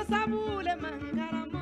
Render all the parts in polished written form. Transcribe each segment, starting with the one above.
sabule mangaramo.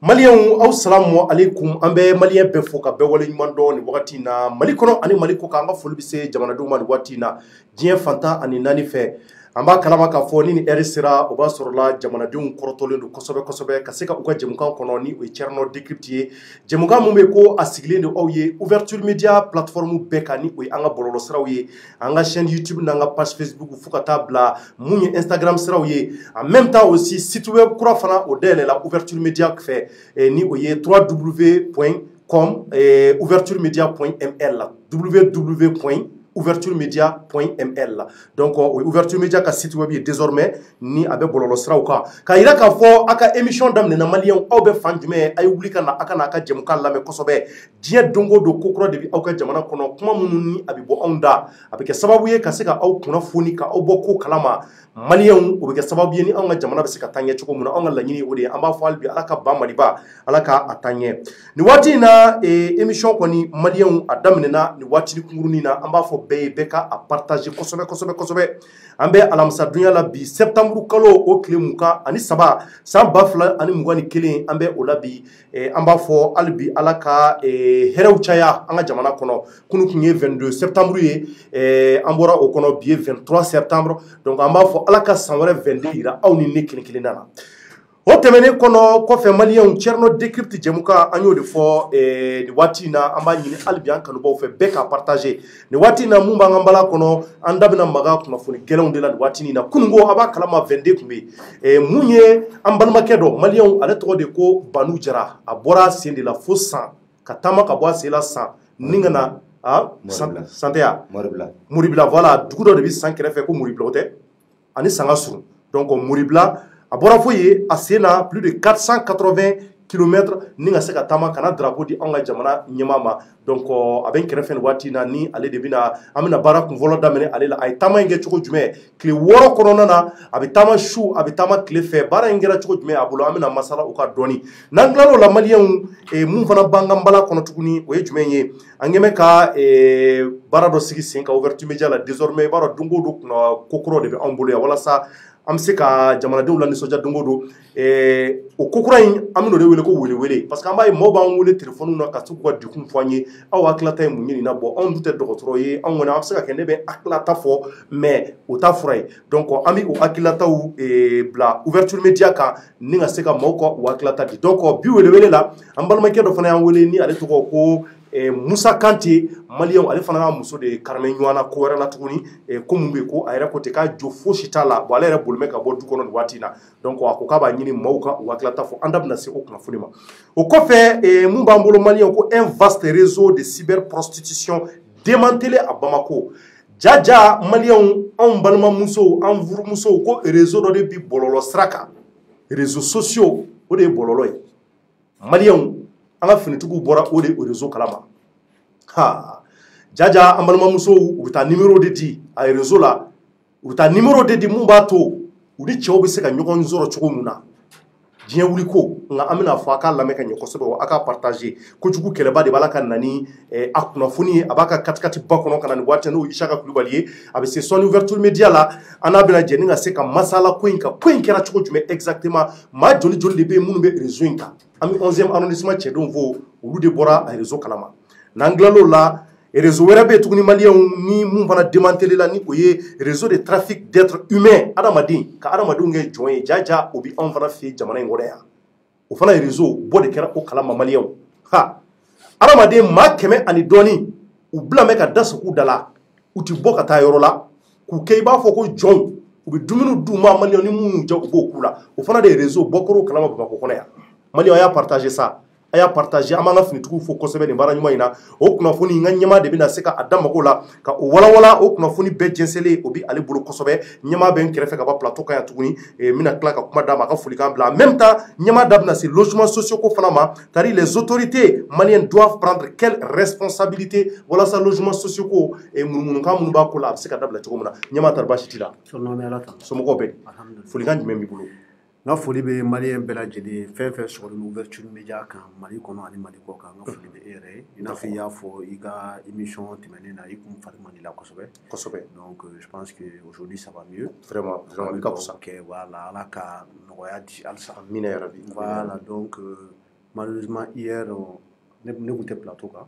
Malien assalamu alaikum ambe malien be foka be wala nyumando ni wakati na malikono ani maliko ka anga fulbise jamana duma ni wakati na dien fanta ani nani fe amba kalama ka fo ni erisira oba sorla jamana dum korotolendo kosobe kaseka uka jemuka kono ni o cherno decryptier jemuka mumbe ko asiglende oye ouverture media plateforme beka ni o anga bololo srawye anga chaîne YouTube na anga page Facebook fuka tabla munye Instagram srawye en même temps aussi site web kura fana o dele la ouverture media fait ni oye www.com ouverturemedia.ml www.ouverturemedia.ml donc ouverture media ka site web désormais ni abe bololo srawka ka ira ka fo aka émission damne na malien aw be fanjume ay wulika na aka na aka jemuka lame kosobe die dongo do kokro de bi aw ka jamana kono kuma mununi abibo onda abike sababu ye kaseka aw kuna foni ka aw bokko kalama malien obike sababu ye ni aw jamana be sika tanye choko muna aw la nyini ode amba fo albi alaka ba maliba alaka atanye ni wati na émission koni malien adamne na ni wati ni kunguruni na amba fo beka a partager kosobe ambe alamsa dunya la bi septembre kalo o kile muka ani saba san bafla ani mugani kelen ambe olabi amba fo albi alaka herew chaya anga jamana kono kunu kunye 22 septembre ye ambora o kono bi 23 septembre donc amba fo alaka sanware 22 ira awni nekelen nana o temene kono ko fe malien cherno decrypte jemuka anyo de fo ni wati na amba nyini albian kanu bo fe beka partager ni wati na mumba ngambala kono andabina maga kuna funi gelon de la wati ni na kungo aba kalama 22 kumbe munye ambalma kedo malien ale to de ko banu jara abora sende la fossa katama ka bo sela 100 ningana santea muribla voilà dukudo de bi 100 krefe ko muribla ote ani sanga suru donc muribla abora foye asena plus de 480 km ninga seka tama kana drapeau di anga jamana nyamama donc aben kerefen wati na ni ale debina amina bara kun volo damene ale la ay tama nge choko jume kle woro korona na abitama shu abitama kle fe bara ngera choko jume abulo amina masala uka doni nanglalo la malien mun fana bangambala kono tukuni o jume ye angeme ka bara do sigi senka ouverture media la désormais bara dungo do kuna kokoro de ambulo ya wala sa amse ka jamana de ulani soja dongo do o kokura yin amino de wele ko wele parce que amba e moba ngule telephone na ka tukwa dikun foanye aw aklata mu nyini na bo on dute dokotoro ye on wona amse ka kende be aklata fo mais o ta furai donc ami o aklata ou bla ouverture media ka ninga seka moko o aklata di donc bi wele la ambal ma kedo fana ya wele ni ale to ko Musa Kanté malien ale fana muso de Carmen Nywana ko wera la tuguni ko mumbe ko ayra ko te ka jo foshita la bo ale re bolme ka bo du kono watina donc ko ka ba nyini mawka waklata fo andab na se o kuna funima o ko fe mumba mbolo malien ko un vaste réseau de cyberprostitution démantelé à Bamako jaja malien on balma muso en vuru muso ko réseau do de bi bololo sraka réseaux sociaux o de bololo malien anga finitugu bora ode o réseau kalama ha jaja ambalma muso uta numéro de di a réseau la uta numéro de di mumbato udi chobe se ka nyogon zoro chogomuna dien wuliko nga amina fa ka la meka nyoko sobe aka partager ko jugu keleba de balaka nani akuna funi abaka katikati bakono kana ni wate no ishaka kulubaliye abese son ouverture media la anabela jeninga se ka masala ko inkera choko jume exactement ma joli de be munu be réseau inka ami 11e arrondissement Tchedon vo ulu de bora a réseau kalama nanglalo la réseau werabe tuguni malien ni mun fana démanteler la ni oye réseau de trafic d'êtres humains adamadin ka adamadou nge joye jaja obi on fana fi jamana ngoreya o fana réseau bode kera o kalama malien ha adamadin ma keme ani doni u blame ka dasu ku dala uti boka ta yoro la ku keiba fo ko jon ubi duminu duma malien ni mun ja ko kula o fana de réseau bokoro kalama ba ko koneya malien ya partager ça a y'a partager an b'an ka finitigiw fo kosɛbɛ nin baara ɲuman in na o kunnafoni n ka ɲɛmaa de bɛna se ka a da mago la ka o walawala o kunnafoni bɛɛ jɛnsɛnlen o bi ale bolo kosɛbɛ ɲɛmaa bɛ n kɛrɛfɛ ka bɔ plateau kan yan tuguni n bɛna tila ka kuma d'a ma a ka folikan bila en même temps ɲɛmaa da bɛna se logements sociaux ko fana ma car les autorités maliennes doivent prendre quelle responsabilité walasa logements sociaux ko munumunukan minnu b'a ko la a bɛ se ka dabila cogo min na ɲɛmaa tari baasi t'i la somɔgɔw bɛ folikan jumɛn b'i bolo n ka foli bɛ maliyɛn bɛɛ lajɛlen fɛn fɛn sɔgɔlen ouverture média kan mali kɔnɔ ani mali kɔ kan n ka foli bɛ e yɛrɛ ye i n'a fɔ i y'a fɔ i ka émission tɛmɛnen na i kun fari man di la kosɛbɛ donc je pense que aujourd'hui ça va mieux vraiment i ka fisa voilà ala ka nɔgɔya di halisa amina yarabi voilà donc malheureusement hier ne kun tɛ plateau kan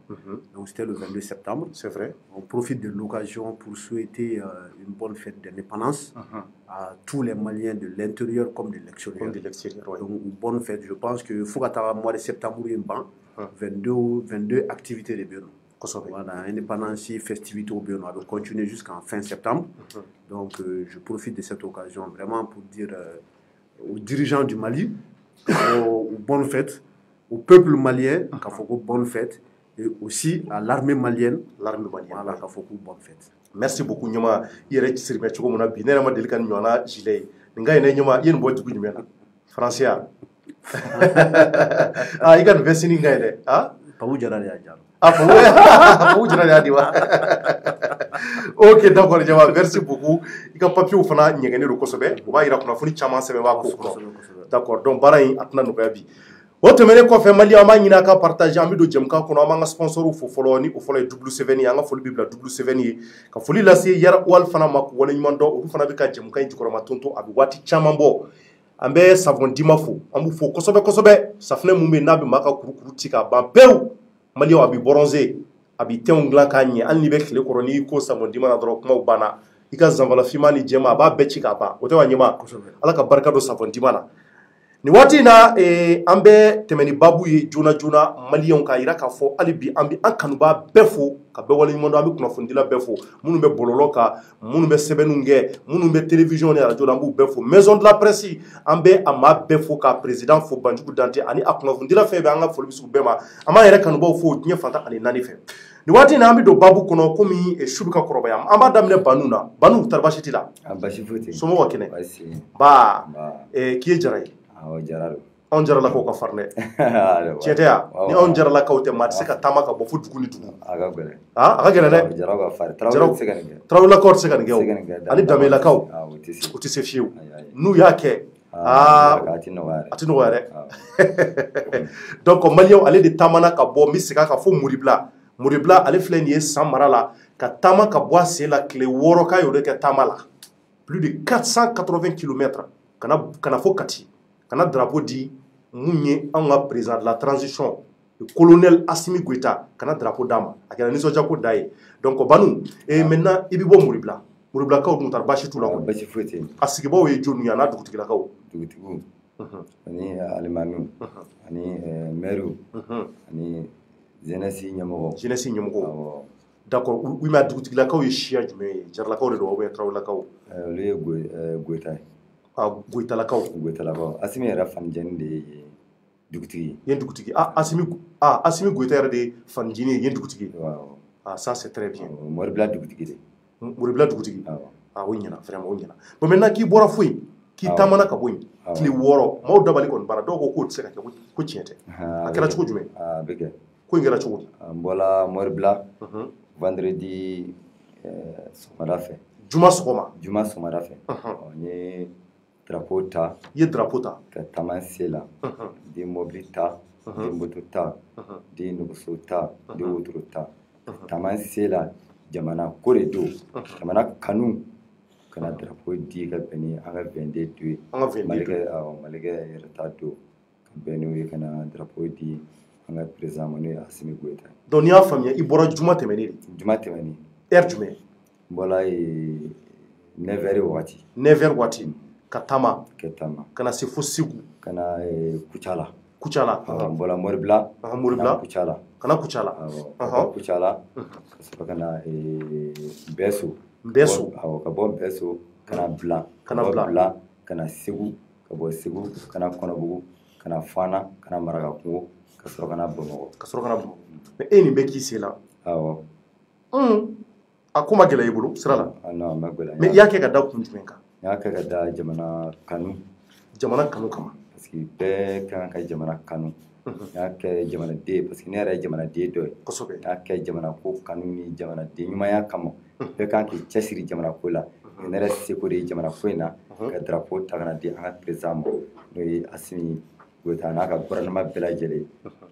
donc c'était le 22 septembre c'est vrai on profite de l'occasion pour souhaiter une bonne fête d'indépendance à tous les Maliens de l'intérieur comme de l'extérieur. Donc, une bonne fête. Je pense que Fougatara, mois de septembre, 22 activités de Biono. Voilà, indépendance, festivité au Biono. On va continuer jusqu'en fin septembre. Donc, je profite de cette occasion vraiment pour dire aux dirigeants du Mali, aux bonnes fêtes, au peuple malien, qu'il faut bonne fête, et aussi à l'armée malienne. Voilà, qu'il faut bonne fête. Merci beaucoup ɲama i yɛrɛ cisiri bɛ cogo min na bi ne yɛrɛ ma deli ka nin ɲɔgɔnna gilet ye nin ka ɲi ne ɲama i ye nin bɔ dugu jumɛn na faransi ya i ka nin vɛsini ka ɲi dɛ Pabu Jara de y'a jara Pabu Jara de y'a di wa ok d'accord ɲama merci beaucoup i ka papiyew fana ɲɛgɛnnen don kosɛbɛ o b'a yira kunnafoni caman sɛbɛn b'a ko kɔnɔ d'accord donc baara in a tɛna nɔgɔya bi o tɛmɛnen kɔfɛ Mali an b'a ɲini a ka partager an bɛ don jɛmukan kɔnɔ an b'an ka sponsors fo fɔlɔ ni o fɔlɔ ye W7 ye an ka foli bɛ bila W7 ye ka foli lase Yara Wal fana ma k'u waleɲuman dɔn olu fana bɛ ka jɛmukan in jukɔrɔma tonto a bɛ waati caman bɔ an bɛ savon dima fo an b'u fo kosɛbɛ safunɛ mun bɛ yen n'a bɛ maa ka kurukuru ci ka ban pewu Maliyɛnw a bɛ bronzer a bɛ teinw dilan k'a ɲɛ hali n'i bɛ tile kɔrɔ n'i ko savon dima na dɔrɔn kumaw banna i ka zanvala finman ni jɛman a b'a bɛɛ ci k'a ban o tɛ wa ɲɛma ala ka barika don savon dima na ni waati in na an bɛ tɛmɛ ni baabu ye joona joona Maliyɛnw k'a jira k'a fɔ hali bi an bɛ an kanubaa bɛɛ fo ka bɛɛ waleɲuman dɔn an bɛ kunnafonidila bɛɛ fo minnu bɛ bɔlɔlɔ kan minnu bɛ sɛbɛnniw kɛ minnu bɛ télévision ni radio la an b'u bɛɛ fo maison de la presse an bɛ a maa bɛɛ fo ka président fo Banjugu Dante ani a kunnafonidila fɛn bɛɛ an ka foli bɛ s'u bɛɛ ma an b'an yɛrɛ kanubaw fo diɲɛ fantan ani naani fɛ ni waati in na an bɛ don baabu kɔnɔ komi su bɛ ka kɔrɔbaya an b'a daminɛ Banu na Banu tari baasi t'i la somɔgɔw kɛnɛ ba k'i ye Jara ye anw jaralakaw ka farin dɛ tiɲɛ tɛ ya ni anw jaralakaw tɛ maa tɛ se ka taama ka bɔ fo dugu ni dugu a ka gɛlɛn dɛ tarawelelakaw tɛ se ka nin kɛ o ani danbelakaw u tɛ se fiyewu n'u y'a kɛ a tɛ nɔgɔya dɛ donc Maliyɛnw ale de taamana ka bɔ n bɛ segin a kan fo Moribila ale filɛ nin ye san mara la ka taama ka bɔ a sen la tile 6 k'a y'o de kɛ taama la plus de 480 kilomètres ka na fo Kati ka na drapeau di mun ye an ka président de la transition colonel Assimi Goïta ka na drapeau d'a ma a kɛra nisɔndiya ko da ye donc Banu maintenant i bɛ bɔ Moribilakaw dun tari baasi t'u la a sigibaaw ye jɔnni ye a n'a dugutigilakaw dugutigiw ani alimamiw ani maires ani jeunesse ɲɛmɔgɔw d'accord oui mais a dugutigilakaw ye siya jumɛn ye jaralakaw de don ou bien tarawelelakaw olu ye Goïta ye Goïtalakaw Assimi yɛrɛ fanijɛni de ye dugutigi ye dugutigi Assimi Goïta yɛrɛ de ye fanijɛni ye dugutigi ça c'est très bien Moribila dugutigi de Moribila dugutigi o ɲɛna vraiment o ɲɛna bon maintenant k'i bɔra foyi k'i taamana ka bɔ yen tile 6 maaw dabali kɔni banna dɔw ko k'o tɛ se ka kɛ ko tiɲɛ tɛ a kɛra cogo jumɛn a bɛ kɛ ko in kɛra cogo di n bɔra Moribila vendredi sɔgɔmada fɛ juma sɔgɔmada fɛ n ye drapeau ta i ye drapeau ta ka taama se la di mobili ta di moto ta di nɛgɛso ta di wotoro ta taama se la jamana ko de don jamana kanu kana drapeau di ka bɛn ni an ka 22 to ye malikɛ yɛrɛ t'a don ka bɛn n'o ye kana drapeau di an ka président ma n'o ye Assimi Goïta donc n'i y'a faamuya i bɔra juma tɛmɛnen heure jumɛn n bɔra 9h waati 9h waati ka taama ka na se fo Segu ka na Kucala n bɔra Moribila Kucala ka na Kucala ka sɔrɔ ka na Bɛso ka bɔ Bɛso ka na Bila ka na Segu ka bɔ Segu ka na Kɔnɔbugu kana Fana kana Maraka Kungo ka sɔrɔ kana Bamakɔ ka sɔrɔ kana Bamakɔ mais e nin bɛɛ k'i sen la a ko ma gɛlɛya i bolo sira la non a ma gɛlɛya mais i y'a kɛ ka da kun jumɛn kan n y'a kɛ ka da jamana kanu kama parce que bɛɛ kan ka jamana kanu n y'a kɛ jamanaden parce que ne yɛrɛ ye jamanaden dɔ ye kosɛbɛ n y'a kɛ jamana ko kanu ni jamanaden ɲumanya kama bɛɛ kan k'i cɛsiri jamana ko la ne yɛrɛ seko de ye jamana ko in na ka drapeau ta kana di an ka président ma n'o ye Asimi Goyita n'a ka gouvernement bɛɛ lajɛlen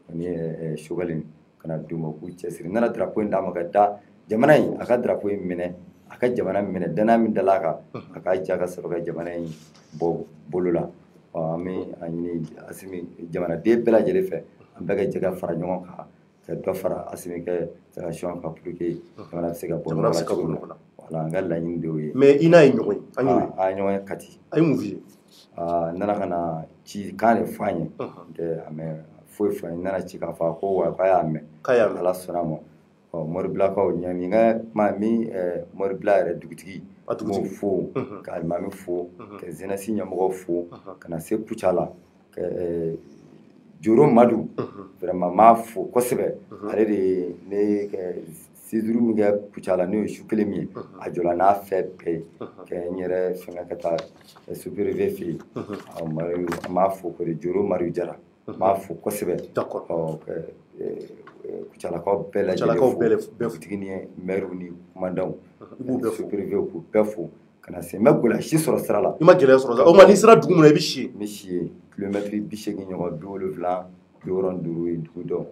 ani Choguel kana d'u ma k'u cɛsiri n nana drapeau in d'a ma ka da jamana in a ka drapeau in minɛ a ka jamana minɛ danaya min dal'a kan a k'a ja ka sɔrɔ ka jamana in bɔ bolo la an bɛ a ɲini Asimi jamanaden bɛɛ lajɛlen fɛ an bɛɛ ka jɛ ka fara ɲɔgɔn kan ka dɔ fara Asimi ka station kan pour que jamana bɛ se ka bɔ nɔgɔ la cogo min na voilà n ka laɲini de y'o ye mais i n'a ye ɲɔgɔn ye an y'o ye a ye ɲɔgɔn ye Kati a ye mun f'i ye n nana ka na cikan de fɔ an ye n tɛ a mɛn foyi fɔ an ye n nana ci k'a fɔ ko wa k'a y'a mɛn Ala sɔnna a ma Moribilakaw ɲani n ka kuma min Moribila yɛrɛ dugutigi m'o fo ka alimami fo ka jeunesse ɲɛmɔgɔw fo ka na se Kucala ka Joro Madu vraiment m'a fo kosɛbɛ ale de ye ne séjour min kɛ Kucala n'o ye su kelen min ye a jɔla n'a fɛn bɛɛ ye ka n yɛrɛ fɛngɛ ka taa sous-préfet fɛ yen an b'a fo ko de Joro Mariu Jara n b'a fo kosɛbɛ Kucalakaw bɛɛ lajɛlen fo dugutigi ni maire ni commandant sous-préfet k'u bɛɛ fo ka na se n bɛ gɛlɛya si sɔrɔ sira la i ma gɛlɛya sɔrɔ o ma n'i sera dugu min na i bɛ si n bɛ si ye kilomètre 80 ɲɔgɔn 70 65 ye dugu dɔn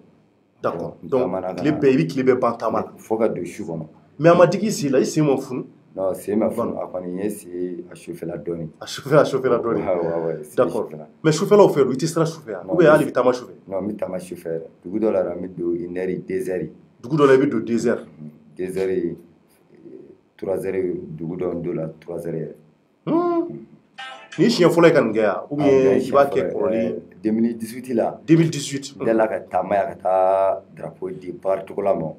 d'accord donc tile bɛɛ i bɛ tile bɛɛ ban taama la fo ka don su kɔnɔ mais a ma digi i sen la i sen ma funu non sen ma funu a kɔni ye sen a sufɛla dɔɔni a sufɛla dɔɔni d'accord mais sufɛlaw fɛ don i tɛ sira sufɛ yan ou bien hali i bɛ taama sufɛ non n bɛ taama sufɛ yɛrɛ dugu dɔ la n bɛ don 1 heure 2 heures dugu dɔ la i bɛ don 2 heures 2 heures 3 heures dugu dɔ don la 3 heures yɛrɛ ni siɲɛ fɔlɔ ye ka nin kɛ yan ou bien i b'a kɛ kɔrɔlen 2018 la 2018 n delila ka taama yan ka taa drapeau di Bakari Togola ma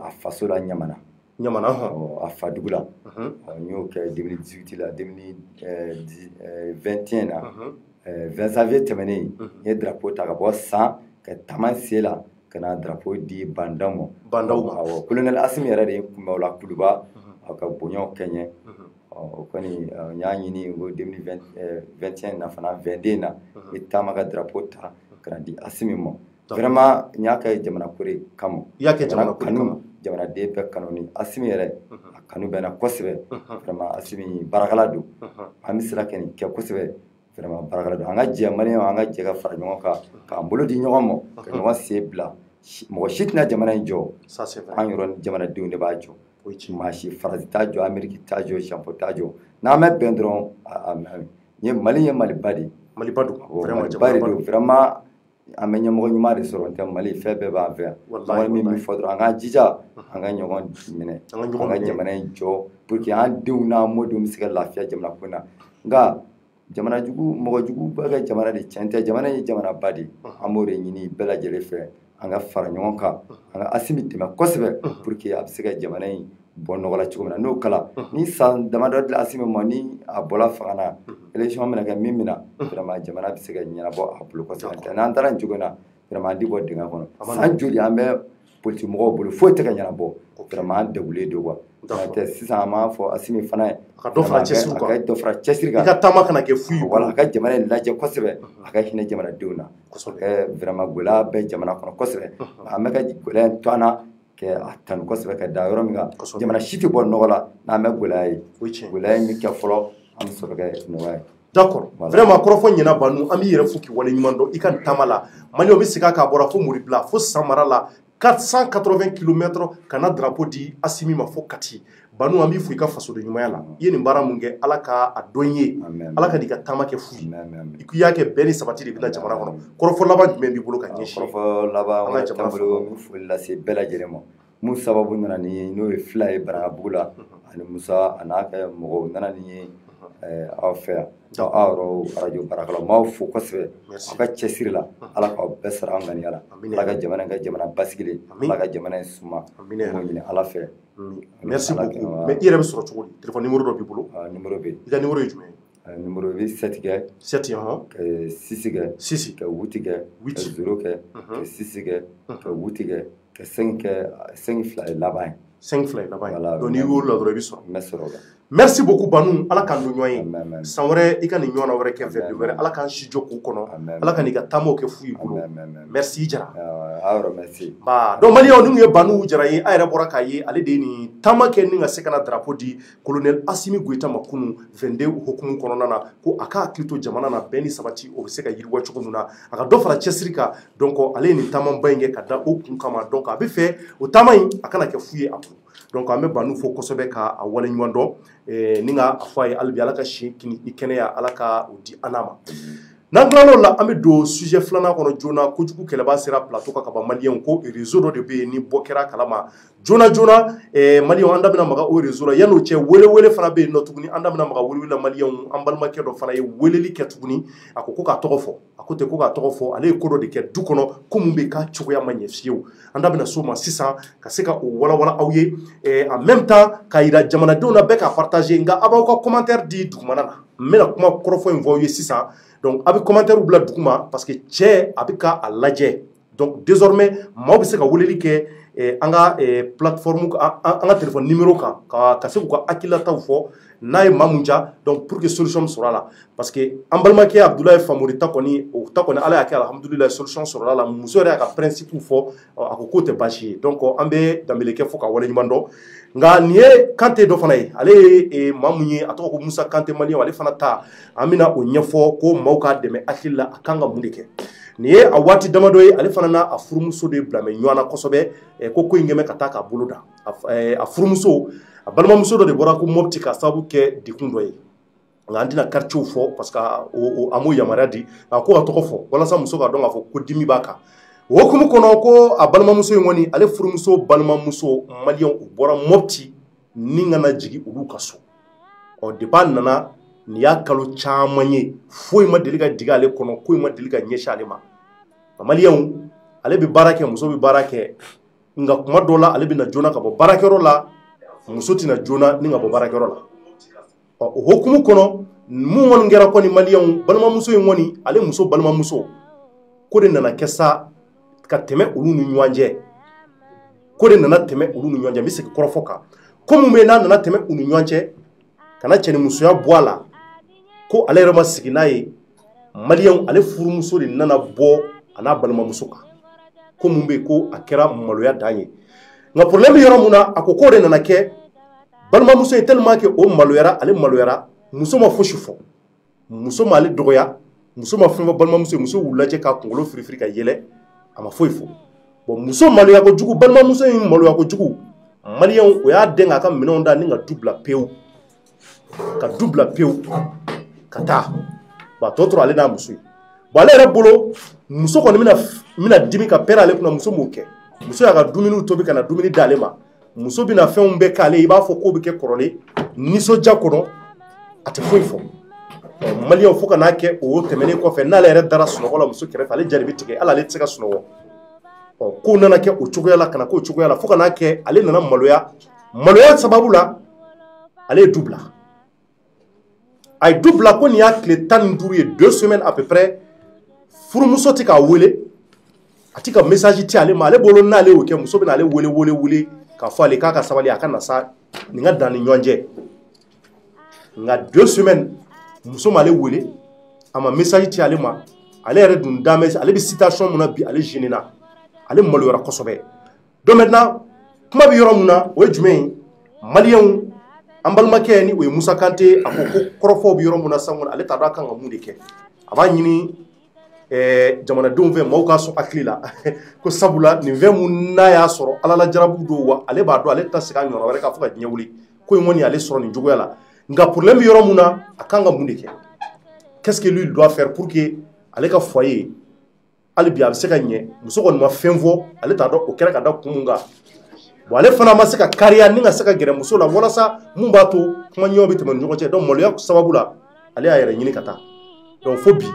a faso la Ɲamana a fa dugu la n y'o kɛ 2018 la 2021 na 20 janvier tɛmɛnen n ye drapeau ta ka bɔ San ka taama sen la ka na drapeau di Bandaw ma colonel Asimi yɛrɛ de ye kunbɛ o la Kuluba a ka bonyaw kɛ n ye o kɔni n y'a ɲini ko 2021 na fana 22 na n ye taama ka drapeau ta ka na di Asimi ma vraiment n y'a kɛ jamana ko de kama jamana kanu jamanaden bɛɛ kanu ni Asimi yɛrɛ a kanu bɛ n na kosɛbɛ vraiment Asimi baarakɛla don an bɛ sira kɛ nin kɛ kosɛbɛ vraiment baarakɛla don an ka jɛ maliyɛnw an ka jɛ ka fara ɲɔgɔn kan k'an bolo di ɲɔgɔn ma ka ɲɔgɔn sen bila mɔgɔ si tɛna jamana in jɔ an yɔrɔ jamanadenw de b'a jɔ maa si Faransi t'a jɔ Ameriki t'a jɔ Janpo t'a jɔ n'an bɛ bɛn dɔrɔn Mali ye Maliba de ye Maliba don vraiment an bɛ ɲɛmɔgɔ ɲuman de sɔrɔ n tɛ Mali fɛn bɛɛ b'an fɛ yan mɔgɔ min bɛ fɔ dɔrɔn an k'an jija an ka ɲɔgɔn minɛ an ka jamana in jɔ pour que an denw n'an mɔdenw bɛ se ka lafiya jamana ko in na nka mɔgɔ jugu bɛ ka jamana de tiɲɛ tɛ jamana ye jamanaba de ye an b'o de ɲini bɛɛ lajɛlen fɛ an ka fara ɲɔgɔn kan an ka Asimi dɛmɛ kosɛbɛ pour que a bɛ se ka jamana in bɔ nɔgɔ la cogo min na n'o kɛla ni san damadɔ dila Asimi ma ni a bɔla fanga na élection bɛna kɛ min na vraiment jamana bɛ se ka ɲɛnabɔ a bolo kosɛbɛ n'an taara nin cogo in na vraiment an tɛ bɔ dingɛ kɔnɔ san joli an bɛ politique mɔgɔw bolo foyi tɛ ka ɲɛnabɔ vraiment an degulen don quoi n'o sisan an b'a fɔ Asimi fana ye a ka dɔ fara cɛsiri kan a ka dɔ fara cɛsiri kan i ka taama kana kɛ fu ye voilà a ka jamana in lajɛ kosɛbɛ a ka hinɛ jamanadenw na a kɛ vraiment gɛlɛya bɛ jamana kɔnɔ kosɛbɛ an bɛ ka gɛlɛya in to an na kɛ a tanu kosɛbɛ ka da yɔrɔ min kan jamana si tɛ bɔ nɔgɔ la n'an bɛ gɛlɛya ye gɛlɛya in bɛ kɛ fɔlɔ an bɛ sɔrɔ kɛ nɔgɔya ye d'accord vraiment kɔrɔfɔ ɲɛna Banu an b'i yɛrɛ fo k'i wale ɲuman dɔn i ka nin taama la Maliyɛnw bɛ segin a kan a bɔra fo Moribila fo Sanmara la 480 km ka na drapeau di Asimi ma fo Kati Banu an b'i fo i ka fasoden ɲumanya la i ye nin baara mun kɛ Ala ka a dɔn i ye Ala ka n'i ka taama kɛ fu ye i y'a kɛ bɛɛ ni sabati de bɛ na jamana kɔnɔ kɔrɔfɔ laban jumɛn b'i bolo ka ɲɛsin kɔrɔfɔ laban wɛrɛ t'an bolo n bɛ foli lase bɛɛ lajɛlen ma mun sababu nana nin ye n'o ye fila ye Banankabugu la ani Musa a n'a ka mɔgɔw nana nin ye aw fɛ yan aw yɛrɛ radio baarakɛlaw n b'aw fo kosɛbɛ aw ka cɛsiri la Ala k'aw bɛɛ sara an ŋaniya la Ala ka jamana in kɛ jamana basigilen Ala ka jamana in suma n b'o ɲini Ala fɛ merci beaucoup mais i yɛrɛ bɛ sɔrɔ cogo di téléphone numéro dɔ b'i bolo numéro bɛ yen i ka numéro ye jumɛn ye numéro 7 kɛ 7 6 kɛ 6 ka 8 kɛ 8 0 kɛ ka 6 kɛ ka 8 kɛ ka 5 kɛ 5 fila ye laban ye 5 fila ye laban ye Voilà. donc n'i y'o la dɔrɔn i bɛ sɔrɔ n bɛ sɔrɔ la merci beaucoup Banu ala k'an don ɲɔgɔn ye Amen. san wɛrɛ i ka nin ɲɔgɔnna wɛrɛ kɛ Amen. fɛn wɛrɛ ala k'an si jɔ k'u kɔnɔ Amen. ala ka n'i ka taamaw kɛ fu i bolo Amen. merci i Jara a yɔrɔ merci donc maliyɛnw ni ye Banu Jara ye a yɛrɛ bɔra k'a ye ale de ye nin taama kɛ ni ka se ka na drapeau di colonel Asimi Goyita ma kunun 22 hukumu kɔnɔna na ko a ka hakili to jamana na bɛn ni sabati o bɛ se ka yiriwa cogo min na a ka dɔ fara cɛsiri kan donc ale ye nin taamaba in kɛ ka da o kun kama donc a bɛ fɛ o taama in a kana kɛ fu ye a kun donc an bɛ Banu fo kosɛbɛ k'a wale ɲuman dɔn ni ka a fɔ a ye hali bi ala ka si i kɛnɛya ala ka o di an ma n'an tilal'o la an bɛ don sujet filanan kɔnɔ joona kojugu kɛlɛba sera plateau kan ka ban maliyɛnw ko réseau dɔ de bɛ yen ni bɔ kɛra kalama joona maliyɛnw an da bɛna maga o réseau la yan'o cɛ welewele fana bɛ yen nɔ tuguni an da bɛna maga welewele la maliyɛnw an balimakɛ dɔ fana ye weleli kɛ tuguni a ko k'a tɔgɔ fɔ a ko ten ko k'a tɔgɔ fɔ ale ye ko dɔ de kɛ du kɔnɔ ko mun bɛ k'a cogoya ma ɲɛ fiyewu an da bɛna s'o ma sisan ka se ka o walawala aw ye en même temps k'a yira jamanadenw na bɛɛ k'a partager nka a b'aw ka commentaire di dugumana na n bɛna kuma kɔrɔfɔ in fɔ aw ye sisan donc a bɛ commentaire bila duguma parce que cɛ a bɛ k'a lajɛ donc désormais maaw bɛ se ka weleli kɛ an ka plateforme an ka téléphone numéro kan ka se k'u ka hakilinataw fɔ n'a ye maa mun diya donc pour que solution sɔrɔ a la parce que an balimakɛ Abdulaye Famori ta kɔni o ta kɔni ala y'a kɛ alhamdulilayi solution sɔrɔla a la muso yɛrɛ y'a ka principe fɔ a ko k'o tɛ baasi ye donc an bɛ danbelikɛ fo ka waleɲuman dɔn nka nin ye Kante dɔ fana ye ale ye maa mun ye a tɔgɔ ko Musa Kante maliyɛn ale fana ta an bɛna o ɲɛfɔ ko maaw k'a dɛmɛ hakili la a kan ka mun de kɛ nin ye a waati damadɔ ye ale fana n'a furumuso de bila mɛ ɲɔgɔn na kosɛbɛ ko in kɛmɛ ka taa k'a bolo da a furumuso a balimamuso dɔ de bɔra ko Mopti ka sababu kɛ dekun dɔ ye nka an tɛna quartier fɔ parce que a m'o yamaruya di a ko ka tɔgɔ fɔ walasa muso k'a dɔn k'a fɔ ko dimi b'a kan o hukumu kɔnɔ ko a balimamuso in kɔni ale furumuso balimamuso maliyɛnw u bɔra Mopti ni ka na jigin olu ka so depuis a nana nin y'a kalo caman ye foyi ma deli ka digi ale kɔnɔ ko in ma deli ka ɲɛsin ale ma maliyɛnw ale bɛ baara kɛ muso bɛ baara kɛ nka kuma dɔw la ale bɛ na joona ka bɔ baarakɛyɔrɔ la muso tɛna joona ni ka bɔ baarakɛyɔrɔ la o hukumu kɔnɔ mun kɔni kɛra kɔni maliyɛnw balimamuso in kɔni ale muso balimamuso ko de nana kɛ sa ka tɛmɛ olu ni ɲɔgɔn cɛ ko de nana tɛmɛ olu ni ɲɔgɔn cɛ n bɛ segin kɔrɔfɔ kan ko mun bɛ yen n'a nana tɛmɛ u ni ɲɔgɔn cɛ ka na cɛnimusoya bɔ a la ko ale yɛrɛ ma sigi n'a ye maliyɛnw ale furumuso de nana bɔ a n'a balimamuso kan ko mun bɛ yen ko a kɛra maloya dan ye nka problème bɛ yɔrɔ mun na a ko k'o de nana kɛ balimamuso in tellement que o maloyara ale maloyara muso ma fosi fɔ muso ma ale dɔgɔya muso ma fɛn fɔ balimamuso ye muso y'u lajɛ k'a kunkolo firifiri ka yɛlɛ a ma foyi fɔ bon muso maloya kojugu balimamuso in maloya kojugu maliyɛnw o y'a dɛn k'a ka minɛnw da ni ka du bila pewu ka taa bon a tɔ tora ale n'a muso ye bon ale yɛrɛ bolo muso kɔni bɛna dimi ka pɛrɛn ale kunna muso m'o kɛ muso y'a ka dumuniw tobi ka na dumuni d'ale ma muso bɛna fɛnw bɛɛ k'ale i b'a fɔ k'o bɛ kɛ kɔrɔlen nisɔndiya kɔnɔ a tɛ foyi fɔ maliyɛnw fo ka n'a kɛ o tɛmɛnen kɔfɛ n'ale yɛrɛ dara sunɔgɔ la muso kɛrɛfɛ ale jari bɛ tigɛ hali ale tɛ se ka sunɔgɔ kow nana kɛ o cogoya la ka na k'o cogoya la fo ka n'a kɛ ale nana maloya sababu la ale ye du bila a ye du bila ko nin y'a tile 15 ye 2 semaines à peu près furumuso tɛ k'a wele a tɛ ka message ci ale ma ale bolo n'ale y'o kɛ muso bɛ n'ale wele k'a fɔ ale k'a ka sabali a ka na sa nin ka dan ni ɲɔgɔn cɛ nka 2 semaines muso m'ale wele a ma message ci ale ma ale yɛrɛ dun da mɛ ale bɛ situation mun na bi ale gêné na ale maloyara kosɛbɛ donc maintenant kuma bɛ yɔrɔ mun na o ye jumɛn ye maliyɛnw an balimakɛ ni o ye Musa Kante a ko kɔrɔfɔw bɛ yɔrɔ mun na sisan kɔni ale t'a dɔn a kan ka mun de kɛ a b'a ɲini jamanadenw fɛ maaw ka sɔn hakili la ko sabula nin fɛn mun n'a y'a sɔrɔ ala la jarabu don wa ale b'a dɔn ale tɛ se ka ɲɔgɔn wɛrɛ k'a fɔ ka diɲɛ wuli ko in kɔni ale sɔrɔ nin cogoya la nka problème bɛ yɔrɔ mun na a kan ka mun de kɛ qu'est-ce que lui doit faire pour que ale ka foyer hali bi a bɛ se ka ɲɛ muso kɔni ma fɛn fɔ ale t'a dɔn o kɛra ka da kun mun kan bon ale fana ma se ka kariya ni ka se ka gɛrɛ muso la walasa mun b'a to kuma ɲɔgɔn bɛ tɛmɛ ni ɲɔgɔn cɛ donc maloya sababu la ale y'a yɛrɛ ɲini ka taa donc fo bi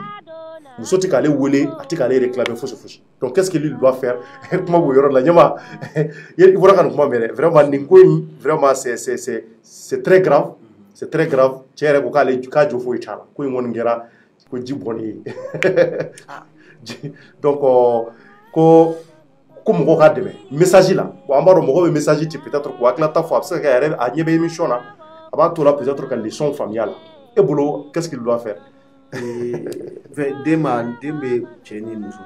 muso tɛ k'ale wele a tɛ k'ale réclamer fosi donc qu'est-ce que lui doit faire kuma b'o yɔrɔ la ɲɛma i bɔra ka nin kuma mɛn dɛ vraiment nin ko in vraiment c'est très grave c'est très grave cɛ yɛrɛ ko k'a jɔ foyi t'a la ko in kɔni kɛra ko ji bɔnni ye donc ko mɔgɔ ka dɛmɛ message la bon an b'a dɔn mɔgɔ bɛ message ci peut-être k'u hakilinata fɔ a bɛ se ka kɛ yɛrɛ a ɲɛ bɛ émission na a b'a to la peut-être ka leçon faamuya la e bolo qu'est-ce qu'il doit faire den bɛ cɛ ni muso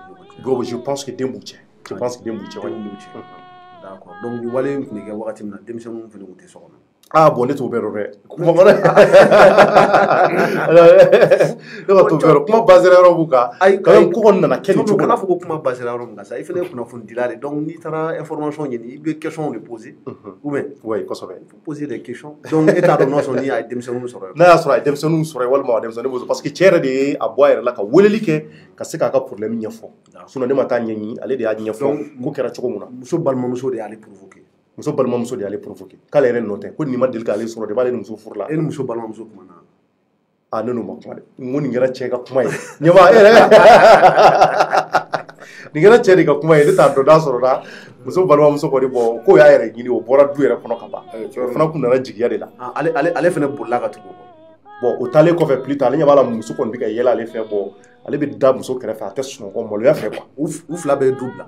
bon je pense que den b'u cɛ je pense que den b'u cɛ d'accord donc ni wale in tun bɛ kɛ wagati min na denmisɛnninw fana tun tɛ so kɔnɔ ah bon ne t'o bɛɛ dɔn dɛ kuma kɔnɔ ne ka t'o bɛɛ dɔn kuma basera yɔrɔ b'u kan quand même ko kɔni nana kɛ nin cogo la kana fɔ ko kuma basera yɔrɔ min kan sa i fana ye kunnafonidila de donc n'i taara information ɲini i bɛ question de poser ou bien oui kosɛbɛ il faut poser des questions donc e t'a dɔn n'a sɔrɔ ni a ye denmisɛnninw sɔrɔ n'a y'a sɔrɔ a ye denmisɛnninw sɔrɔ walima a ye denmisɛnninw sɔrɔ parce que cɛ yɛrɛ de ye a bɔ a yɛrɛ la ka weleli kɛ ka se k'a ka problème ɲɛfɔ sinon ne ma taa ɲɛɲini ale de y'a ɲɛfɔ ko kɛra cogo min na muso balimamuso de y'ale provoquer muso balimamuso de y'ale provoquer k'ale yɛrɛ nɔ tɛ ko nin ma deli k'ale sɔrɔ de b'ale ni muso furula e ni muso balimamuso kuma na ah ne n'o ma kuma dɛ n ko nin kɛra cɛ ka kuma ye ɲɛma e yɛrɛ nin kɛra cɛ de ka kuma ye ne t'a dɔn n'a sɔrɔ la muso balimamuso kɔni bɔn k'o y'a yɛrɛ ɲini o bɔra du yɛrɛ kɔnɔ ka ban o fana tun nana jigiya de la ale fana bolila ka tugu bon o taalen kɔfɛ plus tard ale ɲɛ b'a la muso kɔni bɛ ka yɛlɛ ale fɛ bɔ ale bɛ da muso kɛrɛfɛ a tɛ sunɔgɔ maloya fɛ quoi u fila bɛɛ ye du bila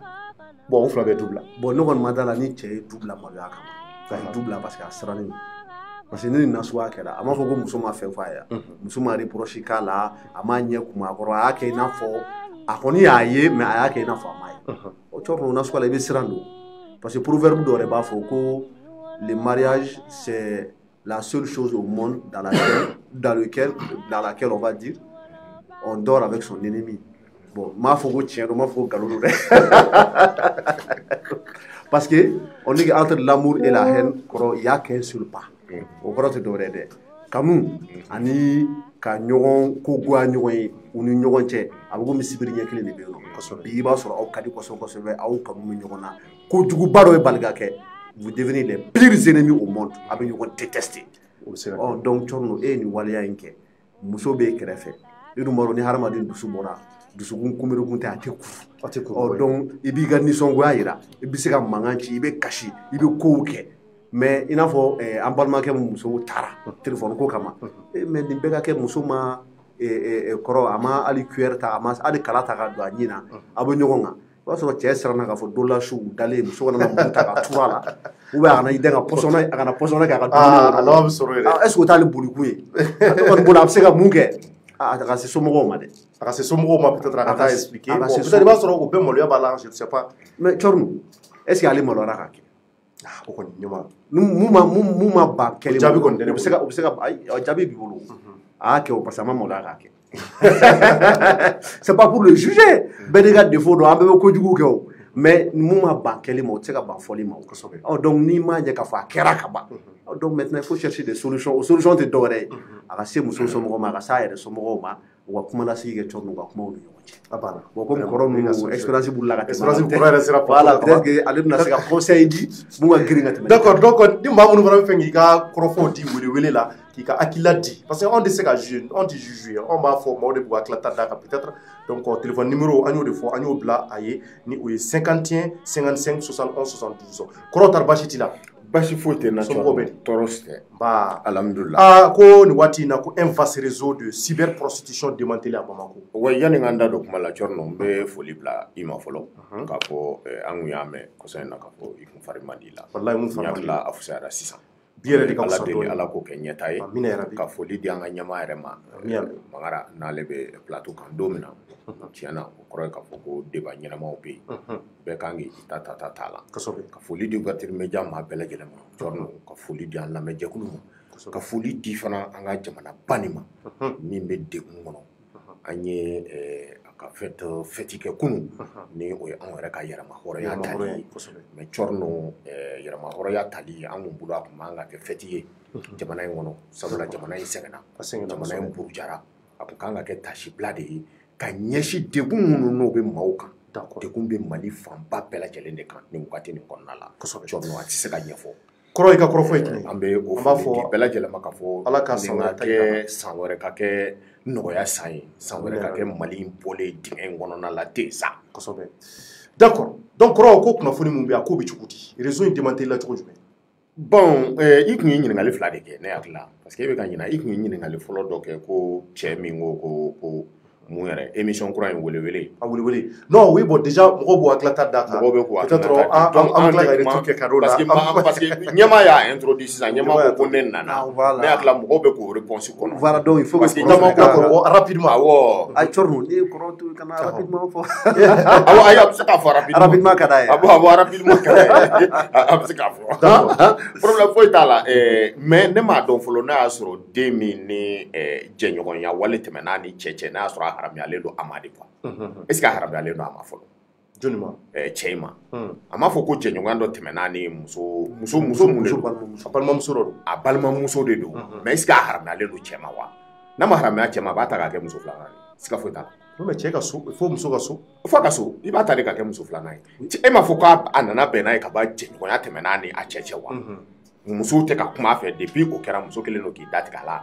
bon u fila bɛɛ du bila bon ne kɔni ma da la ni cɛ ye du bila maloya kama ka du bila parce que a sirannen parce que ne ni nasuguya kɛra a m'a fɔ ko muso ma fɛn fɔ a ye muso ma reproche k'a la a m'a ɲɛ kuma a kɔrɔ a y'a kɛ i n'a fɔ a kɔni y'a ye mais a y'a kɛ i n'a fɔ a m'a ye o cɔrɔ nasuguya la i bɛ siran don parce que proverbe dɔ yɛrɛ b'a fɔ ko le mariage c'est la seule chose au monde dans laquelle on va dire on dort avec son ennemi. Bon, m'a fɔ ko tiɲɛ don m'a fɔ ko nkalon don dɛ parce que on dit qu'entre l'amour et la haine kɔrɔ il y a qu'un seul pas o kɔrɔ tɛ dɔwɛrɛ dɛ kanu ani ka ɲɔgɔn ko goya ɲɔgɔn ye u ni ɲɔgɔn cɛ a bɛ komi sibiri ɲɛ kelen de bɛ yen nɔ bi i b'a sɔrɔ aw ka di kosɛbɛ kosɛbɛ aw kanu bɛ ɲɔgɔn na kojuguba dɔ ye bali ka kɛ vous devenez les pires ennemis au monde a bɛ ɲɔgɔn détester donc cɔrɔ e ye nin waleya in kɛ muso b'e kɛrɛfɛ e dun b'a dɔn ni hadamaden dusu bɔra dusukun kunbɛrɛkun tɛ a tɛ kuru donc i b'i ka nisɔngoya jira i bɛ se ka mankan ci i bɛ kasi i bɛ kow kɛ mais i n'a fɔ an balimakɛ muso taara téléphone ko kama mais nin bɛɛ ka kɛ muso ma kɔrɔ a ma hali cuillère ta a ma hali kala ta ka don a ɲin na a bɛ ɲɔgɔn kan o b'a sɔrɔ cɛ siranna k'a fɔ don la su dalen muso kana muru ta ka turu a la ou bien a kana i den ka pɔsɔnɛ a kana pɔsɔnɛ k'a ka dumuni a laban bɛ sɔrɔ yɛrɛ est ce que o t'ale bolikun ye a kɔni bolo a bɛ se ka mun kɛ a ka se somɔgɔw ma dɛ a ka se somɔgɔw ma peut-être a ka taa expliquer bon peut-être i b'a sɔrɔ o bɛɛ maloya b'a la je ne sais pas mais cɔrɔnu est ce que ale maloyara k'a kɛ o kɔni ɲɛma mun ma ban kɛli jaabi kɔni tɛ ne bolo o bɛ se ka jaabi b'i bolo a y'a kɛ o parce que a ma maloya k'a kɛ c'est pas pour le juger bɛɛ n'i ka défaut don an bɛɛ bɛ kojugu kɛ o mais mun ma ban kɛli ma o tɛ se ka ban fɔli ma o donc n'i m'a ɲɛ k'a fɔ a kɛra ka ban donc maintenant il faut chercher des solutions o solution tɛ dɔwɛrɛ ye a ka se muso somɔgɔw ma a ka se a yɛrɛ somɔgɔw ma u ka kumalasigi kɛ cogo min u ka kumaw ni ɲɔgɔn cɛ a banna bon comme kɔrɔ ninnu expérience b'u la ka tɛmɛ expérience kɔrɔ yɛrɛ sera voilà peut-être que ale bɛna se ka conseil di mun ka girin ka tɛmɛ d'accord donc ni maa minnu fana bɛ fɛ k'i ka kɔrɔfɔw di wele la k'i ka hakilila di parce que anw tɛ se ka juger anw tɛ juger anw b'a fɔ maaw de b'u hakilata d'a kan peut-être donc téléphone numéro an y'o de fɔ an y'o bila a ye ni o ye 51 55 71 72 kɔrɔ tari baasi t'i la basi foyi tɛ na tɔɔrɔ tɛ ba alhamdulillah ko nin waati in na ko un vaste réseau de cyberprostitution démantelé à Bamako wa yanni n ka n da don kuma la Cɔrɔnɔ n bɛ foli bila i ma fɔlɔ k'a fɔ an kun y'a mɛn kɔsɔn in na k'a fɔ i kun fari man di la wallahi mun fari man di la a fisayara sisan bi yɛrɛ de ka ala deli ala k'o kɛ ɲɛta ye amina yarabi ka foli di an ka ɲɛmaa yɛrɛ ma Mangara n'ale bɛ plateau kan don min na tiɲɛna o kɔrɔ ye k'a fɔ ko débat ɲɛnamaw bɛ yen bɛɛ kan k'i ta t'a la ka foli di ouverture média maa bɛɛ lajɛlen ma Cɔrɔnɔ ka foli di an lamɛnjɛkulu ma ka foli di fana an ka jamana ba nin ma min bɛ degun kɔnɔ an ye a ka fɛti kɛ kunun ni o ye anw yɛrɛ ka yɛrɛma hɔrɔnya tali ye mais Cɔrɔnɔ yɛrɛma hɔrɔnya tali an kun bolo a kun man ka kɛ fɛti ye jamana in kɔnɔ sabula jamana in sɛgɛnna jamana in burujara a kun kan ka kɛ tasibila de ye ka ɲɛsin degun minnu n'o bɛ maaw kan degun bɛ Mali fanba bɛɛ lajɛlen de kan nin wagati nin kɔnɔna la Cɔrɔnɔ a tɛ se ka ɲɛfɔ kɔrɔ i ka kɔrɔfɔ ye kelen an bɛ o foli di bɛɛ lajɛlen ma k'a fɔ ala ka san wɛrɛ kɛ san wɛrɛ ka kɛ nɔgɔya san ye san wɛrɛ ka kɛ Mali in bɔlen dingɛ in kɔnɔna la ten sa kosɛbɛ d'accord donc kɔrɔ ko kunnafoni min bɛ a k'o bɛ cogo di réseau in démantelé la cogo jumɛn Bon, i kun ye ɲininkali fila de kɛ ne hakili la parce que e bɛ ka ɲina i kun ye ɲininkali fɔlɔ dɔ kɛ ko cɛ min ko mun yɛrɛ émission kura in welewele a welewele non oui bon déjà mɔgɔw b'u hakilata d'a kan mɔgɔw bɛ k'u peut-être hakilata di. Donc, an tila ka retour kɛ cadeau la parce que ɲɛma y'a introduit sisan ɲɛma ko ne nana voilà. ne hakili la mɔgɔw bɛ k'o réponse kɔnɔ Voilà, donc il faut parce que que ɲɛma ko rapidement awɔ a Chorno ni kɔrɔ to kana rapidement fɔ awɔ ayi a bɛ se k'a fɔ rapidement ka d'a ye awɔ rapidement ka d'a ye a bɛ se k'a fɔ problème foyi t'a la mais ne m'a dɔn fɔlɔ n'a y'a sɔrɔ den min ni jɛɲɔgɔnya wale tɛmɛna ni cɛ n'a y'a sɔrɔ a haramuyalen don a ma de quoi est ce que a haramuyalen don a ma fɔlɔ joli ma cɛ in ma a m'a fɔ ko jɛɲɔgɔnya dɔ tɛmɛna ni muso mun de don a balimamuso dɔ don a balimamuso de don mais est ce que a haramuyalen don cɛ ma wa n'a ma haramuya cɛ ma a b'a ta k'a kɛ muso filanan ye siga foyi t'a la non mais cɛ ka so fo muso ka so fo a ka so i b'a ta de ka kɛ muso filanan ye e m'a fɔ k'a nana bɛn n'a ye ka ban jɛɲɔgɔnya tɛmɛna ni a cɛ wa muso tɛ ka kuma a fɛ depuis o kɛra muso kelen don k'i datigɛ a la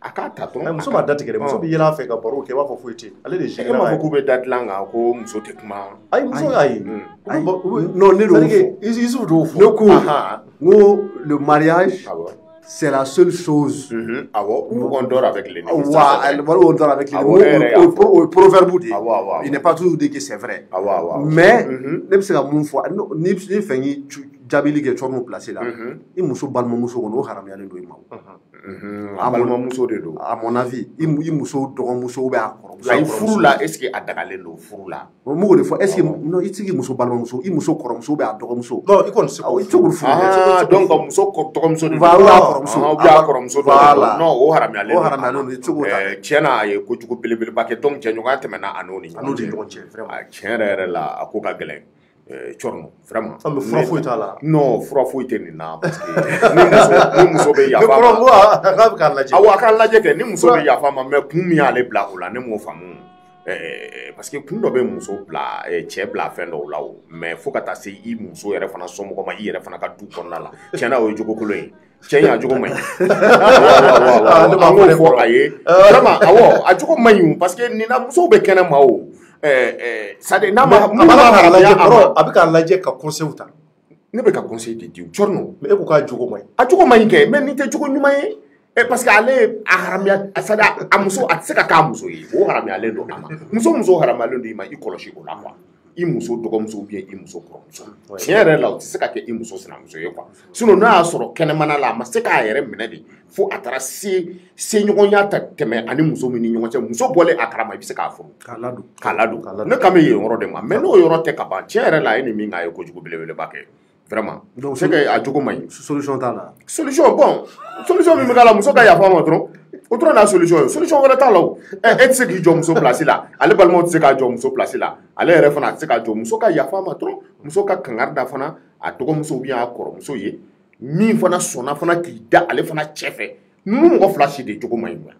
a k'a ta dɔrɔn muso m'a datigɛ dɛ muso bɛ yɛlɛ a fɛ ka baro kɛ i b'a fɔ foyi tɛ ale de e m'a fɔ k'u bɛ da dilan kan ko muso tɛ kuma ayi muso y'a ye non ne y'o fɔ Isuf d'o fɔ ne ko le mariage c'est la seule chose. On dort avec les on dort avec les au proverbe dit. Il n'est pas toujours dit que c'est vrai. Mais ne bɛ se ka mun fɔ ni fɛn ye jabili kɛ Chorno place la i muso balimamuso kɔnɔ o haramuyalen don i ma. A balimamuso de don. À mon avis i muso dɔgɔmuso ou bien a kɔrɔmuso. Ayi furu la est ce que a dagalen don furu la. N b'o de fɔ est ce que non i tɛ k'i muso balimamuso i muso kɔrɔmuso ou bien a dɔgɔmuso. non i kɔni se k'o i tɛ k'o furu. donc muso dɔgɔmuso de don. Voilà kɔrɔmuso dɔ non o haramuyalen don. O haramuyalen don i tɛ k'o ta. Tiɲɛ na a ye kojugu belebeleba kɛ donc jɛɲɔgɔnya tɛmɛna a n'o ni ɲɔgɔn cɛ vraiment. Tiɲɛ yɛrɛ la a ko ka gɛlɛn. Chorno vraiment. mais fura foyi t'a la. non fura foyi tɛ nin na parce que ni muso bɛ yafa ma. mais kɔrɔ k'a bɛ k'a lajɛ. awɔ a k'a lajɛ kɛ ni muso bɛ yafa ma mais kun min y'ale bila o la ne m'o faamu. Parce que kun dɔ bɛ muso bila cɛ bila fɛn dɔw la o mais fo ka taa se i muso yɛrɛ fana somɔgɔ ma i yɛrɛ fana ka du kɔnɔna la tiɲɛ na o ye jogo kolon ye cɛ in a jogo man ɲi an k'o fɔ a ye vraiment awɔ a jogo man ɲi parce que nin na musow bɛ kɛnɛ ma o c'est à dire n'a ma a bɛ k'a lajɛ ka conseil ta ne bɛ ka conseil de di Chorno mais e ko k'a jogo man ɲi a jogo man ɲi kɛ mais nin tɛ jogo ɲuman ye parce que ale a haramuya c'est à dire a muso a tɛ se ka k'a muso ye o haramuyalen don a ma muso haramuyalen don i ma i kɔlɔsi o la quoi i muso dɔgɔmuso ou bien i muso kɔrɔmuso tiɲɛ yɛrɛ la o tɛ se ka kɛ i muso sinamuso ye quoi sinon n'a y'a sɔrɔ kɛnɛmana la a ma se k'a yɛrɛ minɛ de fo a taara se ɲɔgɔnya ta tɛmɛ ani muso min ni ɲɔgɔn cɛ muso bɔlen a kalama i bɛ se k'a furu k'a ladon ne kan bɛ yen yɔrɔ de ma mais n'o yɔrɔ tɛ ka ban tiɲɛ yɛrɛ la e ni min k'a ye kojugu belebeleba kɛ vraiment donc c'est que a jogo man ɲi solution t'a la solution bon solution min bɛ k'a la muso ka yafa ma dɔrɔn o dɔrɔn n'a solution ye solution wɛrɛ t'a la o e tɛ se k'i jɔ muso place la ale balimaw tɛ se k'a jɔ muso place la ale yɛrɛ fana tɛ se k'a jɔ muso ka yafa ma dɔrɔn muso ka kangari da fana a dɔgɔmuso ou bien a kɔrɔmuso ye min fana sɔnna fana k'i da ale fana cɛ fɛ ninnu mɔgɔ fila si de jogo man ɲi quoi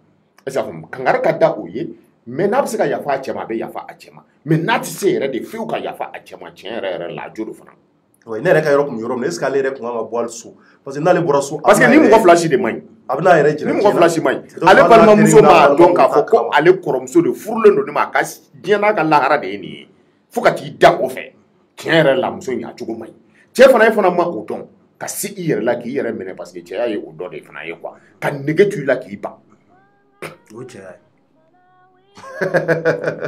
est ce que a faamu kangari ka da o ye mais n'a bɛ se ka yafa a cɛ ma a bɛ yafa a cɛ ma mais n'a tɛ se yɛrɛ de fewu ka yafa a cɛ ma tiɲɛ yɛrɛ la a jo do fana. ne yɛrɛ ka yɔrɔ kun yɔrɔ min est ce que ale yɛrɛ kun kan ka bɔ hali so parce que n'ale bɔra so. parce que ni mɔgɔ fila si de man ɲi. a bɛ n'a yɛrɛ jira ni mɔgɔ fila si man ɲi ale balimamuso m'a dɔn k'a fɔ ko ale kɔrɔmuso de furulen don ne ma a ka diɲɛ n'a ka lahara de ye nin ye fo ka t'i da o fɛ tiɲɛ yɛrɛ la muso in a cogo man ɲi cɛ fana ma o dɔn ka se i yɛrɛ la k'i yɛrɛ minɛ parce que cɛya ye o dɔ de fana ye quoi ka nege to i la k'i ban. o cɛya ye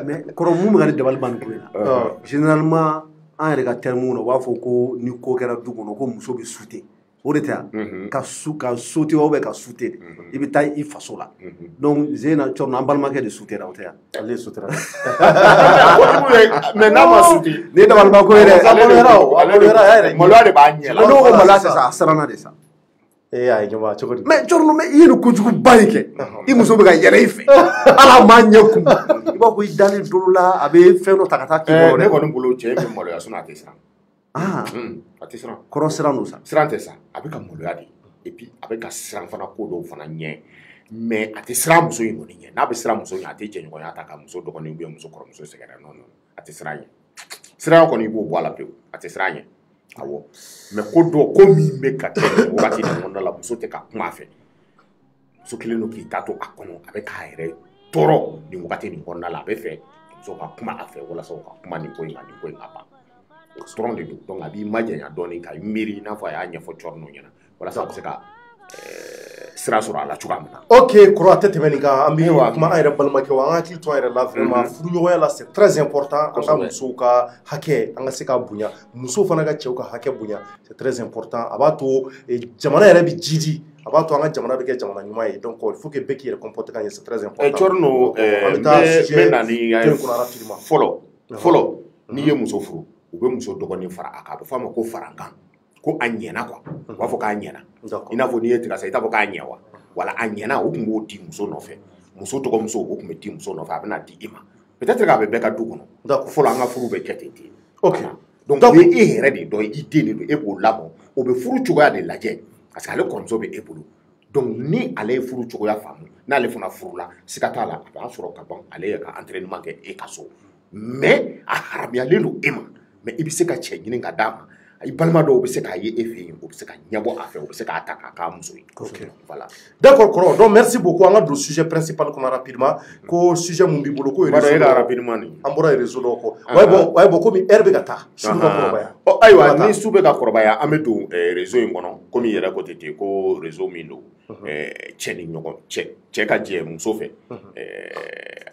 mais kɔrɔ mun bɛ ka ne dabali ban nin ko in na généralement an yɛrɛ ka terme na u b'a fɔ ko ni ko kɛra du kɔnɔ ko muso bɛ sute o de tɛ yan ka sauter ou bien ka sute i bɛ taa i faso la donc Zeyna Chorno an balimakɛ de sutera o tɛ yan ale sutera mais n'a ma sute ni dabali ban ko ye dɛ maloya de b'a ɲɛ la n'o ko maloya sisan a siranna de sa a ye ɲɛma cogo di mais Chorno mais i ye nin kojuguba in kɛ i muso bɛ ka yɛlɛ i fɛ ala m'a ɲɛ kun i b'a fɔ i dalen dolo la a bɛ fɛn dɔ ta ka taa k'i bolo dɛ ne kɔni bolo cɛ bɛ maloya sinon a tɛ siran a tɛ siran kɔrɔ siran don sa siran tɛ sa a bɛ ka maloya de et puis a bɛ ka siran fana ko dɔw fana ɲɛ mais a tɛ siran muso in kɔni ɲɛ n'a bɛ siran muso in a tɛ jɛɲɔgɔnya ta ka muso dɔgɔnin ou bien muso kɔrɔmuso sɛgɛrɛ non a tɛ siran ɲɛ siran kɔni i b'o bɔ a la pewu a tɛ siran ɲɛ awɔ mais ko dɔ ko min bɛ ka kɛ wagati nin kɔnɔna la muso tɛ ka kuma a fɛ muso kelen don k'i ta to a kɔnɔ a bɛ k'a yɛrɛ tɔɔrɔ nin wagati nin kɔnɔna la a bɛ fɛ muso ka kuma a fɛ walasa o ka kuma nin ko in kan nin ko in ka ban o dɔrɔn de don donc a b'i majanya dɔɔnin ka miiri i n'a fɔ a y'a ɲɛfɔ Chorno ɲɛna walasa a bɛ se ka sira sɔrɔ a la cogoya min na. Ok, kɔrɔ a tɛ tɛmɛ nin kan an bɛ kuma an yɛrɛ balimakɛ wa an hakili to an yɛrɛ la vraiment furuɲɔgɔnya la c'est très important an ka musow ka hakɛ an ka se ka bonya musow fana ka cɛw ka hakɛ bonya c'est très important a b'a to jamana yɛrɛ bɛ jidi a b'a to an ka jamana bɛ kɛ jamana ɲuman ye donc il faut que bɛɛ k'i yɛrɛ comporter ka ɲɛ c'est très important. Cɔrino n bɛ na ni fɔlɔ n'i ye muso furu u bɛ muso dɔgɔnin fara a kan a bɛ fɔ a ma ko farankan ko a ɲɛna quoi u b'a fɔ k'a ɲɛna i n'a fɔ n'i ye tiga sa i t'a fɔ k'a ɲɛ wa wala a ɲɛna o tun b'o di muso nɔfɛ muso dɔgɔmuso o tun bɛ di muso nɔfɛ a bɛ na di i ma peut-être k'a bɛ bɛɛ ka du kɔnɔ fɔlɔ an ka furu bɛ kɛ ten ten ok donc o ye e yɛrɛ de dɔn i den de don e b'o lamɔ o bɛ furu cogoya de lajɛ parce que ale kɔrɔmuso bɛ e bolo donc ni ale ye furu cogoya faamu n'ale fana furula siga t'a la a b'a sɔrɔ ka ban ale yɛrɛ ka entraînement kɛ e ka so mais a haramuyalen don e ma mais i bɛ se ka cɛ ɲini ka d'a ma i balima dɔw bɛ se k'a ye e fɛ yen o bɛ se ka ɲɛbɔ a fɛ o bɛ se k'a ta k'a k'a muso ye. Voilà. D'accord kɔrɔ donc merci beaucoup an ka don sujet principal kɔnɔ rapidement ko sujet mun b'i bolo ko réseau e ka rapidement nin an bɔra réseau dɔ kɔ waaye bɔn komi heure bɛ ka taa su bɛ ka kɔrɔbaya. Ayiwa ni su bɛ ka kɔrɔbaya an bɛ don réseau in kɔnɔ komi yɛrɛ ko ten ko réseau min don cɛ ni ɲɔgɔn cɛ ka jɛ muso fɛ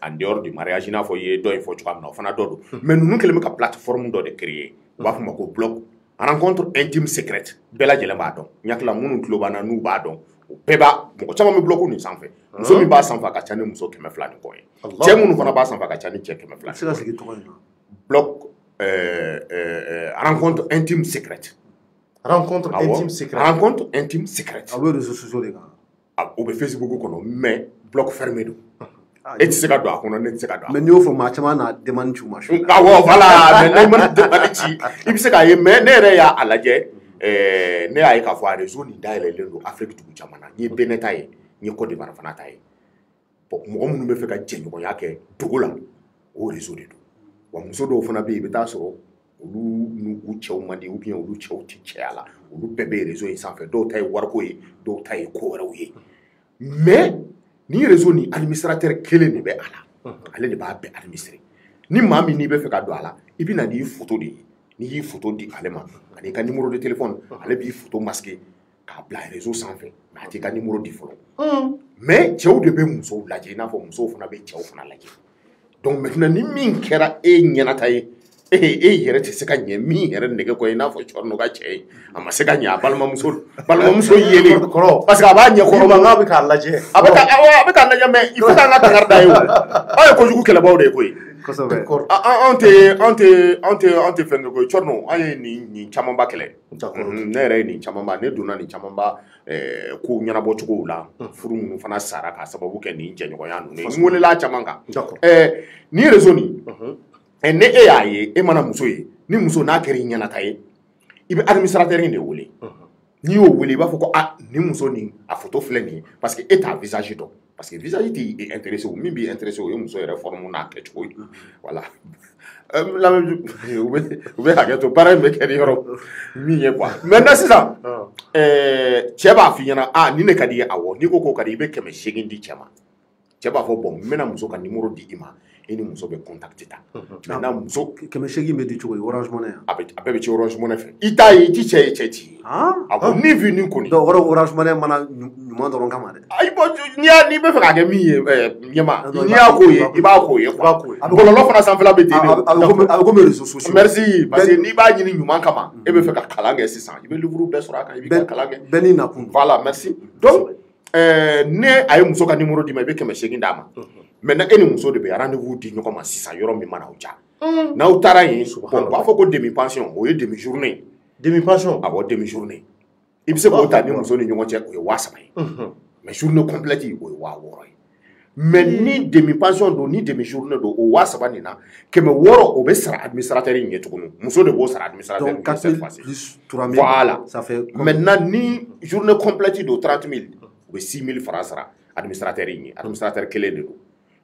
en dehors du mariage i n'a fɔ i ye dɔ in fɔ cogoya min na o fana dɔ don mais ninnu kɛlen bɛ ka plateforme dɔ de créer u b'a fɔ ma ko blog rencontre intime secrète bɛɛ lajɛlen b'a dɔn n hakili la minnu tulo b'an na n'u b'a dɔn o bɛɛ b'a mɔgɔ caman bɛ blogu nin sanfɛ muso min b'a sanfɛ a ka ca ni muso 200 ni kɔ ye cɛ minnu fana b'a sanfɛ a ka ca ni cɛ 200. Blog rencontre intime secrète. rencontre intime secrète. rencontre intime secrète. a bɛ réseaux sociaux de kan. o bɛ Facebook kɔnɔ mais blog fermé don. E tɛ se ka don a kɔnɔ ne tɛ se ka don a kɔnɔ. mais n'i y'o fɔ maa caman na demande ci u ma. awɔ voilà mais n'i ma demande ci i bɛ se k'a ye mais ne yɛrɛ y'a lajɛ ne y'a ye k'a fɔ a réseau nin dayɛlɛlen don Afrique dugu caman na n ye Benin ta ye n ye Côte d'Ivoire fana ta ye bon mɔgɔ minnu bɛ fɛ ka jɛɲɔgɔnya kɛ dogo la o réseau de don wa muso dɔw fana bɛ yen i bɛ taa sɔrɔ olu n'u cɛw man di ou bien olu cɛw tɛ cɛya la olu bɛɛ bɛ réseau in sanfɛ dɔw ta ye wariko ye dɔw ta ye ko wɛrɛw ye mais ni réseau ni administrateur kelen de bɛ a la ale de b'a bɛɛ administrer ni maa min n'i bɛ fɛ ka don a la i bɛ na n'i photo de ye n'i y'i photo di ale ma ani ka numéro de téléphone ale b'i photo masquer k'a bila réseau sanfɛ mais a t'i ka numéro di fɔlɔ mais cɛw de bɛ musow lajɛ i n'a fɔ musow fana bɛ cɛw fana lajɛ donc maintenant ni min kɛra e ɲɛnata ye e yɛrɛ tɛ se ka ɲɛ min yɛrɛ nɛgɛ kɔ i n'a fɔ Cɔrino ka cɛ ye a ma se ka ɲɛ a balimamuso yelen parce que a b'a ɲɛ kɔrɔ n'a bɛ k'a lajɛ a bɛ k'a lajɛ mais il faut k'an ka tangari da ye o aw ye kojugu kɛlɛbaw de ye koyi anw tɛ fɛn kɛ koyi Cɔrino an ye nin camanba kɛlɛ ne yɛrɛ ye nin camanba ne donna nin camanba ko ɲɛnabɔ cogow la furu minnu fana sara k'a sababu kɛ nin jɛɲɔgɔnya ninnu ye n welela a caman kan nin réseau nin ne e y'a ye e mana muso ye ni muso n'a kɛra i ɲɛnata ye i bɛ administrateur in de wele n'i y'o wele i b'a fɔ ko nin muso nin a photo filɛ nin ye parce que e t'a visage dɔn parce que visage t'i intéressé o min b'i intéressé o ye muso yɛrɛ forme n'a kɛcogo ye voilà u bɛ hakɛ to baara in bɛ kɛ ni yɔrɔ min ye quoi maintenant sisan cɛ b'a f'i ɲɛna ni ne ka di ye awɔ n'i ko k'o ka di i bɛ 800 di cɛ ma cɛ b'a fɔ bon n bɛna muso ka numéro di i ma i ni muso bɛ contact ta maintenant muso 800 bɛ di cogo di Orange Money a bɛɛ bɛ ci Orange Money fɛ i t'a ye i ti cɛ ye cɛ ti ye a ko ni vu ni kɔni donc Orange Money mana ɲuman dɔrɔn kama dɛ ayi bon n'i bɛ fɛ k'a kɛ min ye ɲɛma n'i y'a k'o ye i b'a k'o ye quoi bɔlɔlɔ fana sanfɛla bɛ ten a bɛ komi réseaux sociaux merci parce que n'i b'a ɲini ɲuman kama e bɛ fɛ ka kalan kɛ sisan i bɛ livre bɛɛ sɔrɔ a kan i bɛ ka kalan kɛ bɛɛ n'i nakun voilà merci donc ne a ye muso ka numéro d'i ma i bɛ 800 d'a ma maintenant e ni muso de bɛ rendez-vous di ɲɔgɔn ma sisan yɔrɔ min mana aw ja n'aw taara yen bon u b'a fɔ ko demi pension o ye demi journée demi pension awɔ demi journée i bɛ se k'o ta ni muso ni ɲɔgɔn cɛ o ye 3000 ye mais journée complète o ye 6000 ye mais ni demi pension don ni demi journée don o 3000 nin na 600 o bɛ sara administrateur in ye tuguni muso de b'o sara administrateur in ye cette fois-ci plus 3000 voilà ça fait maintenant ni journée complète don 30000 o bɛ 6000 francs sara administrateur in ye administrateur kelen de don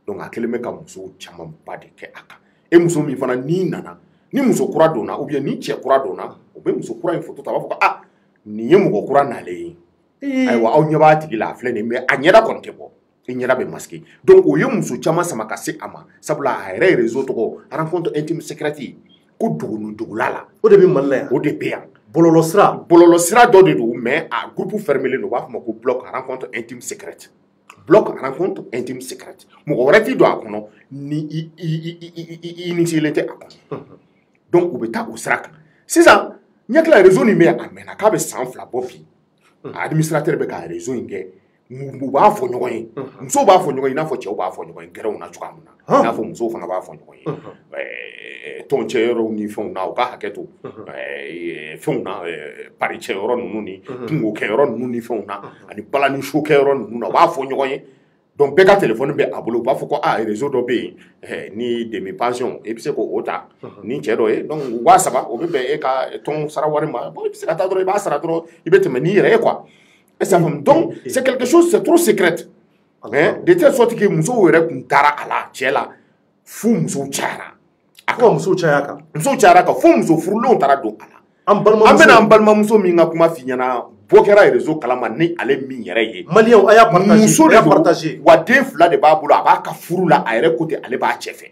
donc a kelen bɛ ka muso camanba de kɛ a kan e muso min fana n'i nana ni muso kura donna ou bien ni cɛ kura donna o bɛ muso kura in photo ta a b'a fɔ ko nin ye mɔgɔ kura nalen ye ayiwa aw ɲɛ b'a tigi la a filɛ nin mais a ɲɛda kɔni tɛ bɔ i ɲɛda bɛ masqué donc o ye muso caman sama ka se a ma sabula a yɛrɛ réseau tɔgɔ rencontre intime secrète ko dogo ni dogula la o de bɛ Mali la yan o de bɛ yan Bololo sira dɔ de don mais a groupe fermé le don u b'a fɔ ma ko bloc rencontre intime secrète bloc rencontre intime secrète mɔgɔ wɛrɛ t'i don a kɔnɔ ni i initielen tɛ a kɔnɔ donc u bɛ taa o sira kan sisan ɲɛkila réseau nin bɛ a mɛnna k'a bɛ san 2 bɔ bi administrateur bɛ ka réseau in kɛ u b'a fɔ ɲɔgɔn ye musow b'a fɔ ɲɔgɔn ye i n'a fɔ cɛw b'a fɔ ɲɔgɔn ye gɛrɛw na cogoya min na i n'a fɔ musow fana b'a fɔ ɲɔgɔn ye tɔncɛyɔrɔw ni fɛnw na u ka hakɛ to fɛnw na paricɛyɔrɔ ninnu ni kungokɛyɔrɔ ninnu ni fɛnw na ani balani sokɛyɔrɔ ninnu na u b'a fɔ ɲɔgɔn ye donc bɛɛ ka téléphone bɛ a bolo u b'a fɔ ko réseau dɔ bɛ yen ni demi pension i bɛ se k'o ta ni cɛ dɔ ye donc 3000 o bɛ bɛn e ka tɔn sara wari ma bon i bɛ se ka taa dɔrɔn i b'a sara dɔrɔn i bɛ tɛmɛ n'i yɛrɛ ye quoi donc c'est quelque chose c'est trop secret de telle sorte que musow yɛrɛ tun taara a la cɛ la fo musow cayara a ko musow cayara kan fo muso furulenw taara don a la an bɛna an balimamuso min ka kuma f'i ɲɛna bɔ kɛra réseau kalama ni ale min yɛrɛ ye maliyɛnw a y'a muso de don wa den 2 de b'a bolo a b'a ka furu la a yɛrɛ côté ale b'a cɛ fɛ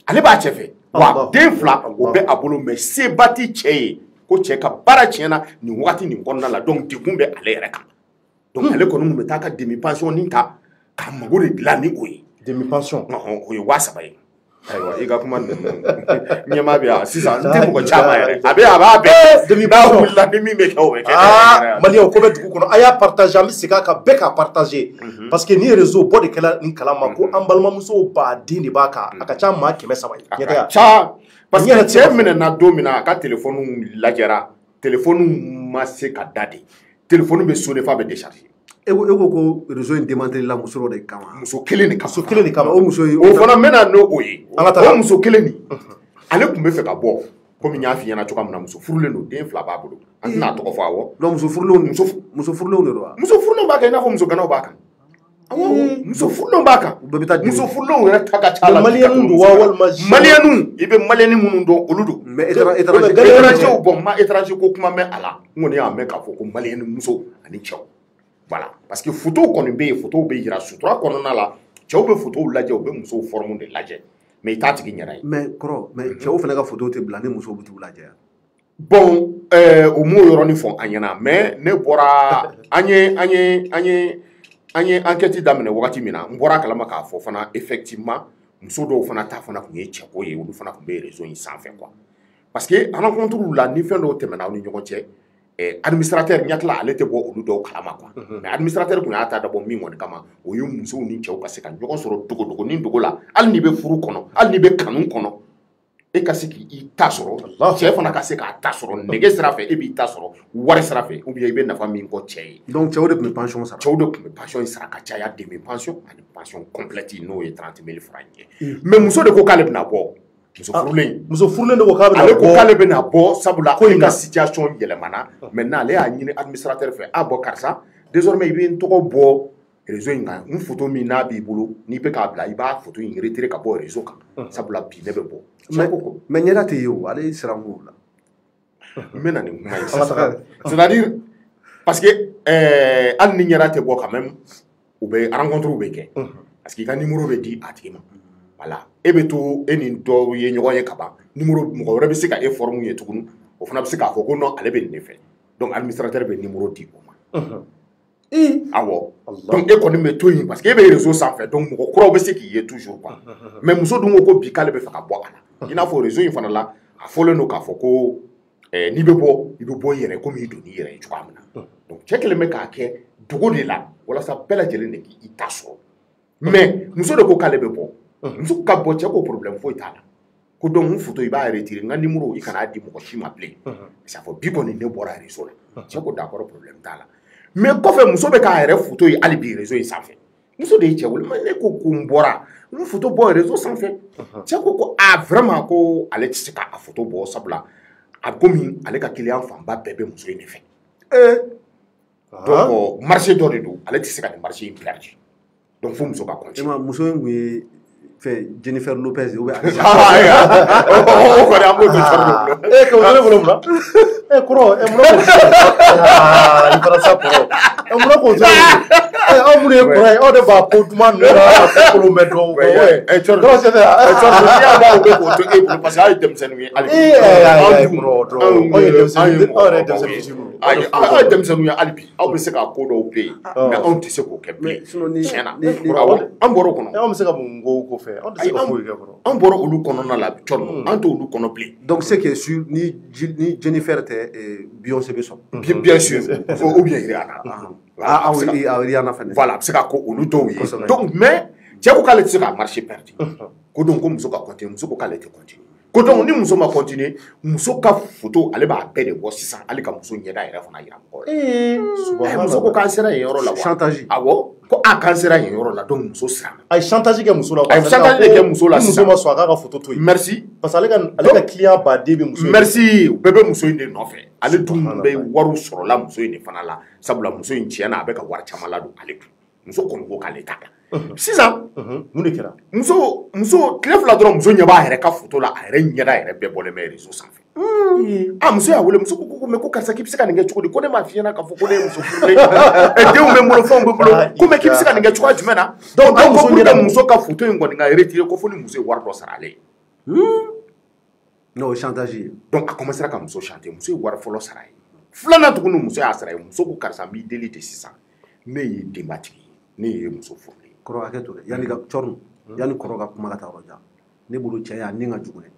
ale b'a cɛ fɛ wa den 2 o bɛ a bolo mais seba tɛ cɛ ye ko cɛ ka baara tiɲɛna nin wagati nin kɔnɔna la donc degun bɛ ale yɛrɛ kan donc ale kɔni bɛ taa ka demi pension nin ta ka mago de dilan ni o ye demi pension o ye 3000 ye ayiwa i ka kuma ninnu ɲɛmaa bɛ yan sisan n tɛ mɔgɔ caman yɛrɛ a b'a bɛɛ demi pension wulila ni min bɛ kɛ o bɛ kɛ maliyɛnw ko bɛ dugu kɔnɔ a y'a partager an bɛ segin a kan bɛɛ k'a partager parce que ni réseau bɔ de kɛla nin kalama ko an balimamusow baden de b'a kan a ka ca maa 700 ye a ka ca parce que cɛ minɛna don min na a ka téléphone lajɛra téléphone ma se ka da de téléphone bɛ sonné f'a bɛ décharger e ko réseau in démantelé la muso de kama muso kelen de kama o muso o fana mena no o ye o muso kelen ni ale tun bɛ fɛ ka bɔ komi n y'a f'i ɲɛna cogoya min na muso furulen don den 2 b'a bolo an tɛna tɔgɔ fɔ awɔ donc muso furulenw de don wa muso furulenw b'a kan i n'a fɔ muso ganaw b'a kan awɔ muso furulenw b'a kan muso furulenw yɛrɛ ta ka ca la maliyɛnw don wa walima maliyɛnw i bɛ maliyɛnni minnu dɔn olu don mais étranger bon ma étranger ko kuma mɛn a la n kɔni y'a mɛn k'a fɔ ko maliyɛnni muso ani cɛw voilà parce que photo kɔni bɛ yen photo bɛ yira sutura kɔnɔna la cɛw bɛ photo lajɛ u bɛ musow forme de lajɛ mais i t'a tigi ɲɛna ye mais cɛw fana ka photo tɛ bila ni musow bɛ t'u lajɛ bon o m'o yɔrɔnin fɔ an ɲɛna mais ne bɔra an ye enquête daminɛ wagati min na n bɔra kalama k'a fɔ fana effectivement muso dɔw fana ta fana tun ye cɛko ye olu fana tun bɛ réseau in sanfɛ quoi parce que rencontre la ni fɛn dɔw tɛmɛna aw ni ɲɔgɔn cɛ administrateur ɲakila ale tɛ bɔ olu dɔw kalama quoi mais administrateur kun y'a ta dabɔ min kɔni kama o ye musow ni cɛw ka se ka ɲɔgɔn sɔrɔ dogo ni dogo la hali n'i bɛ furu kɔnɔ hali n'i bɛ kanu kɔnɔ e ka se k'i ta sɔrɔ cɛ fana ka se k'a ta sɔrɔ nɛgɛ sira fɛ e b'i ta sɔrɔ wari sira fɛ ou bien i bɛ nafa min kɔ cɛ ye donc cɛw de tun bɛ pension sara cɛw de tun bɛ pension sara ka caya demi pension ani pension complète n'o ye 30 000 francs ye mais muso de ko k'ale bɛna bɔ muso furulen de ko k'a bɛna bɔ ale ko k'ale bɛna bɔ sabula ko in ka situation yɛlɛmana maintenant ale y'a ɲini administrateur fɛ a bɔ karisa désormais i bɛ n tɔgɔ bɔ réseau in kan n photo min n'a b'i bolo n'i bɛ k'a bila i b'a photo in retirer ka bɔ réseau kan sabula bi ne bɛ bɔ mais ɲɛda tɛ ye o ale siran b'o la n bɛna nin kuma ye sisan c'est-à-dire parce que hali ni ɲɛda tɛ bɔ quand même u bɛ rencontre bɛ kɛ parce que i ka numéro bɛ di a tigi ma voilà e bɛ to e ni dɔw ye ɲɔgɔn ye ka ban numéro mɔgɔ wɛrɛ bɛ se ka e forme ye tuguni o fana bɛ se k'a fɔ ko non ale bɛ nin de fɛ donc administrateur bɛ numéro di o ma awɔ donc e kɔni bɛ to yen parce que e bɛ réseau sanfɛ donc mɔgɔ kuraw bɛ se k'i ye toujours quoi mais muso dun ko bi k'ale bɛ fɛ ka bɔ a la i n'a fɔ réseau in fana la a fɔlen don k'a fɔ ko n'i bɛ bɔ i bɛ bɔ i yɛrɛ komi i don n'i yɛrɛ ye cogoya min na donc cɛ kelen bɛ k'a kɛ dogo de la walasa bɛɛ lajɛlen de k'i ta sɔrɔ mais muso de ko k'ale bɛ bɔ muso ka bɔ cɛ ko problème foyi t'a la ko donc n photo i b'a retirer n ka numéro i kana di mɔgɔ si ma bilen c'est à dire bi kɔni ne bɔra réseau la cɛ ko d'accord problème t'a la mais kɔfɛ muso bɛ k'a yɛrɛ photo ye hali bi réseau in sanfɛ muso de ye cɛ wele mais ne ko ko n bɔra n photo bɔ réseau sanfɛ cɛ ko vraiment ko ale tɛ se k'a photo bɔ sabula a komi ale ka client fanba bɛɛ bɛ muso in de fɛ donc marché dɔ de don ale tɛ se ka nin marché in perdre donc fo muso ka continuer muso in kun ye fɛ Jennifer Lopez ou bien o kɔni an b'o to cɛw de bolo k'o to ne bolo mun na kɔrɔ il fara sa kɔrɔ mun ko so aw mun ye kɔrɔ aw de b'a ko duman ninnu na kolo mɛ dɔw parce que aw ye denmisɛnninw ye hali bi aw bɛ se ka ko dɔw bɛ yen mais anw tɛ se k'o kɛ bilen tiɲɛna an bɔra o kɔnɔ anw bɛ se ka mun ko fɛ anw tɛ se ka foyi kɛ kɔrɔ an bɔra olu kɔnɔna la cɔrɔ an t'olu kɔnɔ bilen donc c'est que sur ni Jennifer tɛ Beyoncé bɛ sɔn bien sûr ou bien Rihanna oui Rihanna fana voilà a bɛ se ka ko olu dɔw ye donc mais cɛ ko k'ale tɛ se ka marché perdu ko donc ko muso ka continuer muso ko k'ale tɛ continuer ko donc ni muso ma continuer muso ka photo ale b'a bɛɛ de bɔ sisan hali ka muso ɲɛda yɛrɛ fana yira mɔgɔw ye muso ko k'an sera yen yɔrɔ la wa chantage awɔ ko k'an sera yen yɔrɔ la donc muso sera a ye chantage kɛ muso la a ye chantage de kɛ muso la sisan muso ma sɔn a k'a ka photo to yen merci parce que ale ka client baden bɛ muso merci u bɛɛ bɛ muso in de nɔfɛ ale dun bɛ wariw sɔrɔla muso in de fana la sabula muso in tiɲɛ na a bɛ ka wari caman ladon ale kun muso kɔni ko k'ale ta sisan mun de kɛra muso tile fila dɔrɔn muso ɲɛ b'a yɛrɛ ka photo la a yɛrɛ ɲɛda yɛrɛ bɛɛ bɔlen bɛ réseau sanfɛ muso y'a wele muso ko mais ko karisa k'i bɛ se ka nin kɛ cogo di ko ne m'a f'i ɲɛna k'a fɔ ko ne ye muso furulen denw bɛ n bolo fɛnw bɛ n bolo ko mais k'i bɛ se ka nin kɛ cogoya jumɛn na donc an ko pour que muso ka photo in kɔni ka retiré ko fo ni muso ye wari dɔ sara ale ye non chantage donc a commencé ka muso chanter muso ye wari fɔlɔ sara ye filanan tuguni muso y'a sara ye muso ko karisa n b'i deli de sisan ne ye denbatigi ye ne ye muso furulen kɔrɔ hakɛ to dɛ yanni ka cɔrɔ yanni kɔrɔ ka kuma ka taa yɔrɔ jan ne bolo cɛ y'a ni ka jugu dɛ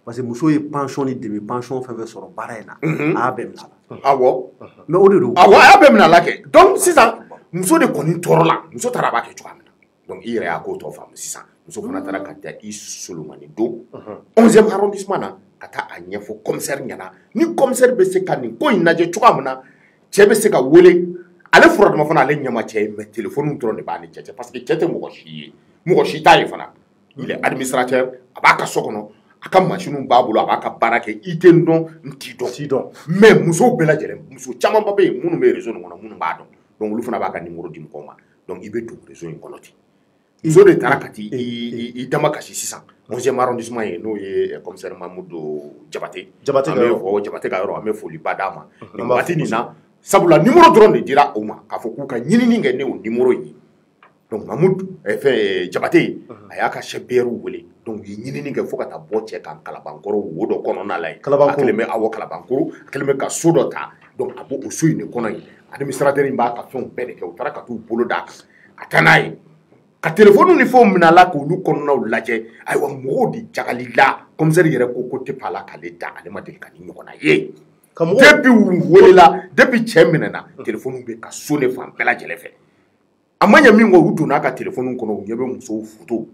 parce que muso ye pension ni demi pension fɛn fɛn sɔrɔ baara in na a y'a bɛɛ minɛ a la awɔ mais o de don awɔ a y'a bɛɛ minɛ a la kɛ donc sisan muso de kɔni tɔɔrɔ la muso taara a b'a kɛ cogoya min na donc i yɛrɛ y'a ko tɔ faamu sisan muso fana taara ka taa i solomani don 11e arrondissement na ka taa a ɲɛfɔ commissaire ɲɛna ni commissaire bɛ se ka nin ko in lajɛ cogoya min na cɛ bɛ se ka wele ale furadama fana ale ɲɛma cɛ ye mais téléphone dɔrɔn de b'a ni cɛ cɛ parce que cɛ tɛ mɔgɔ si ye mɔgɔ si t'a ye fana il est administrateur a b'a ka so kɔnɔ a ka machine b'a bolo a b'a ka baara kɛ i tɛ n dɔn n t'i dɔn mais musow bɛɛ lajɛlen muso camanba bɛ yen minnu bɛ réseau nin kɔnɔ minnu b'a dɔn donc olu fana b'a ka numéro di mɔgɔw ma donc i bɛ don réseau in kɔnɔ ten muso de taara ka t'i dama kasi sisan 11e arrondissement ye n'o ye commissaire Mamudu Jabate an bɛ fɔ Jabate ka yɔrɔ an bɛ foliba d'a ma nin waati nin na sabula numéro dɔrɔn de dira o ma k'a fɔ k'u ka ɲinini kɛ ne o numéro ye donc Mamudu Jabate a y'a ka chef-beureu wele donc u ye ɲinini kɛ fo ka taa bɔ cɛ kan Kalabankɔrɔ wo dɔ kɔnɔna la yen a kɛlen bɛ awɔ Kalabankɔrɔ a kɛlen bɛ ka so dɔ ta donc a b'o so in de kɔnɔ yen administrateur in b'a ka fɛnw bɛɛ de kɛ u taara ka t'u bolo d'a kan ka taa n'a ye ka téléphone ni fɛnw minɛ a la k'olu kɔnɔnaw lajɛ ayiwa mɔgɔw de jagalila commissaire yɛrɛ ko tɛ pa la k'ale da ale ma deli ka ni ɲɔgɔnna ye depuis u welela depuis cɛ minɛna téléphone bɛ ka sonne fan bɛɛ lajɛlen fɛ a ma ɲɛ min kɔ u donna a ka téléphone kɔnɔ u ɲɛ bɛ musow photo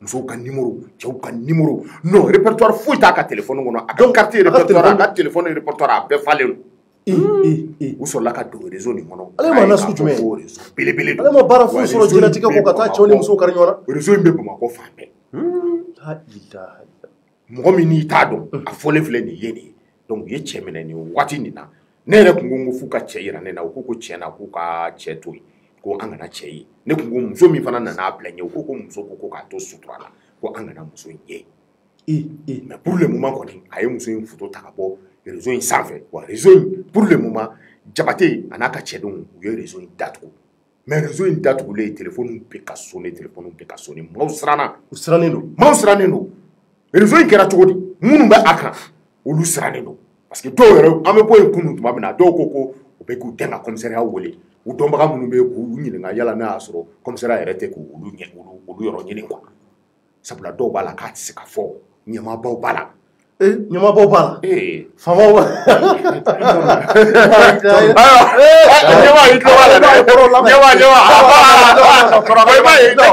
musow ka numéro cɛw ka numéro non répertoire foyi t'a ka téléphone kɔnɔ a ka carte répertoire a ka téléphone répertoire a bɛɛ falen don u sɔrɔla ka don réseau nin kɔnɔ ale ma na sugu jumɛn réseau belebele don ale ma baara foyi sɔrɔ diɲɛlatigɛ kɔ ka taa cɛw ni musow kari ɲɔgɔn na réseau in bɛ Bamakɔ fan bɛɛ mɔgɔ min n'i t'a dɔn a fɔlen filɛ nin ye nin ye donc u ye cɛ minɛ nin waati nin na ne yɛrɛ tun ko n ko f'u ka cɛ yira ne na u ko tiɲɛ na k'u ka cɛ to yen ko an kana cɛ ye ne tun ko muso min fana nana a bila ɲɛ u ko muso ko k'a to sutura la ko an kana muso in ye mais pour le moment kɔni a ye muso in photo ta ka bɔ réseau in sanfɛ wa réseau in pour le moment Jabate a n'a ka cɛdenw u ye réseau in datugu mais réseau in datugulen téléphone bɛ ka sonné maaw siranna u sirannen don maaw sirannen don réseau in kɛra cogo di minnu bɛ a kan olu sirannen don parce que dɔw yɛrɛ an bɛ bɔ yen kunun tuma min na dɔw ko u bɛ k'u dɛn ka commissariat wele u dɔnbaga minnu bɛ k'u ɲininka yala n'a y'a sɔrɔ commissariat yɛrɛ tɛ k'olu yɔrɔ ɲini quoi sabula dɔw b'a la k'a tɛ se ka fɔ ɲɛmaabaw b'a la ɲɛmaabaw b'a la faamaw b'a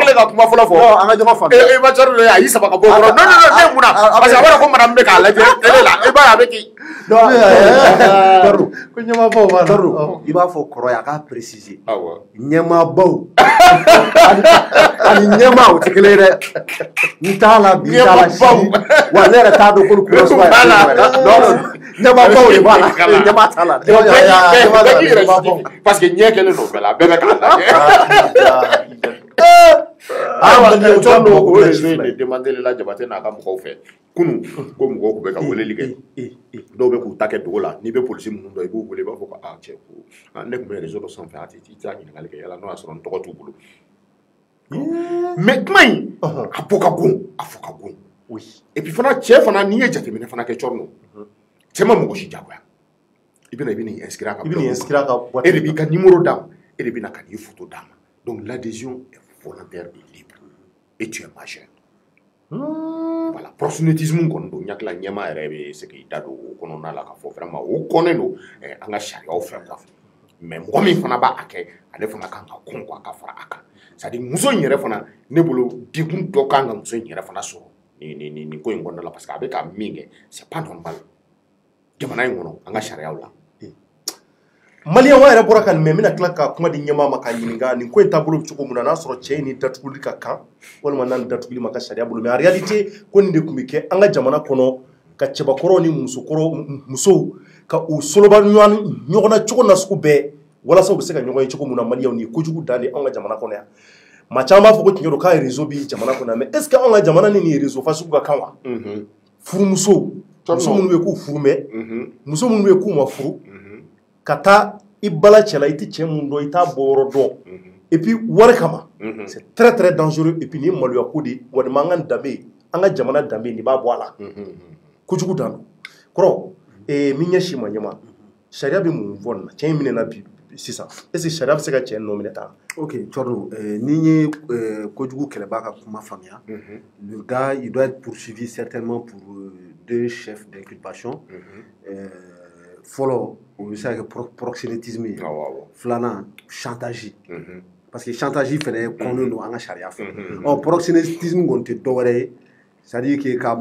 la ka kuma fɔlɔ fɔ an ka ɲɔgɔn faamu e ma cɛri a y'i sama ka bɔ kɔrɔ non ne mun na parce que a b'a ko madame bɛ k'a lajɛ télé la i b'a ye a bɛ ten ko ɲɛmaabaw b'a la i b'a fɔ kɔrɔ ye a k'a préciser ɲɛmaabaw ani ɲɛmaa o tɛ kelen ye dɛ n t'a la bi n t'a la sini wa ne yɛrɛ t'a dɔn k'olu kulo suma ɲɛmaabaw de b'a la ɲɛmaa t'a la parce que ɲɛ kɛlen don bɛɛ la bɛɛ bɛ k'a lajɛ Cɔn do o réseau in de demandé la Jabate n'a ka mɔgɔw fɛ kunun ko mɔgɔw tun bɛ ka weleli kɛ dɔw bɛ k'u ta kɛ dogo la n'i bɛ polisi minnu dɔn i b'u wele i b'a fɔ ko cɛ ko ne tun bɛ réseau dɔ sanfɛ a tɛ i t'a ɲininkali kɛ yala n'o y'a sɔrɔ n tɔgɔ t'u bolo mais kuma in a fɔ ka gon et puis fana cɛ fana n'i ye jateminɛ fana kɛ cɔn do cɛ ma mɔgɔ si jagoya i bɛ n'i inscrire a ka e de b'i ka numéro d'a ma e de bɛ na ka n'i photo d'a ma donc l'adhésion est volontaire et libre et tu es majeur. Voilà, proxénétisme kɔni don ɲakila ɲɛma yɛrɛ bɛ se k'i da don o kɔnɔna la ka fɔ vraiment o kɔnnen don an ka sariyaw fɛ quoi mais mɔgɔ min fana b'a kɛ ale fana kan ka kɔn quoi ka fara a kan c'est à dire muso in yɛrɛ fana ne bolo degun dɔ kan ka muso in yɛrɛ fana sɔrɔ nin ko in kɔnɔna la parce que a bɛ ka min kɛ c'est pas normal jamana in kɔnɔ an ka sariyaw la. Maliyɛn wa yɛrɛ bɔra ka nin mɛn n bɛna tila ka kuma di ɲɛmaa ma ka ɲininka nin ko in taabolo bɛ cogo min na n'a sɔrɔ cɛ in ni datuguli ka kan walima n'a ni datuguli ma ka sariya bolo mais en réalité ko nin de tun bɛ kɛ an ka jamana kɔnɔ ka cɛbakɔrɔw ni musow ka u soloba ɲɔgɔn na cogo nasugu bɛɛ walasa u bɛ se ka ɲɔgɔn ye cogo min na maliyɛnw ni kojugu dan de anw ka jamana kɔnɔ yan maa caman b'a fɔ ko tiɲɛ don k'a réseau bɛ jamana kɔnɔ mais est ce que anw ka jamana ni nin réseau fasugu ka kan wa furumusow muso minnu bɛ k'u furu mɛn muso minnu bɛ k'u ma furu ka taa i bala cɛla i tɛ cɛ mun dɔn i t'a bɔ yɔrɔ dɔn et puis wari kama c'est très très dangereux et puis nin ye maloya ko de wa nin m'an ka danbe an ka jamana danbe nin b'a bɔ a la kojugu dan don kɔrɔ min ɲɛsin ma ɲɛma sariya bɛ mun fɔ nin na cɛ in minɛna bi sisan est ce que sariya bɛ se ka cɛ nɔ minɛ tan. Ok, Tchorno, ni ye kojugu kɛlɛba ka kuma faamuya le gars il doit être poursuivi certainement pour 2 chefs d'inculpation. Fɔlɔ o bɛ se ka kɛ proxénétisme ye filanan chantage parce que chantage fɛnɛ kɔnnen don an ka sariya fɛ proxénétisme kɔni tɛ dɔwɛrɛ ye c'est à dire que ka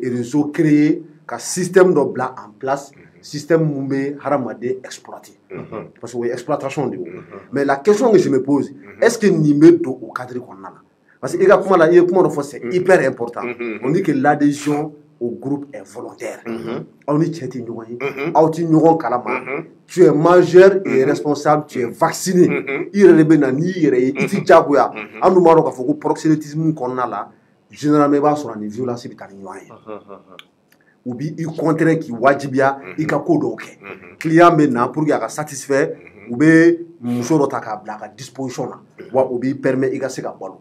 réseau créer ka système dɔ bila en place système mun bɛ hadamaden exploiter parce que o ye exploitation de ye mais la question que je me pose est ce que nin bɛ don o cadre kɔnɔna la parce que i ka kuma la i ye kuma dɔ fɔ c'est hyper important on dit que l'adhésion au groupe est volontaire. On est tchèti ɲɔgɔn ye, aw ti ɲɔgɔn kalama, tu es majeur et responsable, tu es vacciné. I yɛrɛ de bɛ na n'i yɛrɛ ye, i ti jagoya. An dun b'a dɔn k'a fɔ ko proxénétisme kɔnɔna la, généralement i b'a sɔrɔ ni violence bɛ taa ni ɲɔgɔn ye. U b'i contraint k'i wajibiya i ka ko dɔw kɛ. Client bɛ na pour que a ka satisfait, u bɛ muso dɔ ta k'a bila a ka disposition na, wa u b'i permet i ka se ka balo.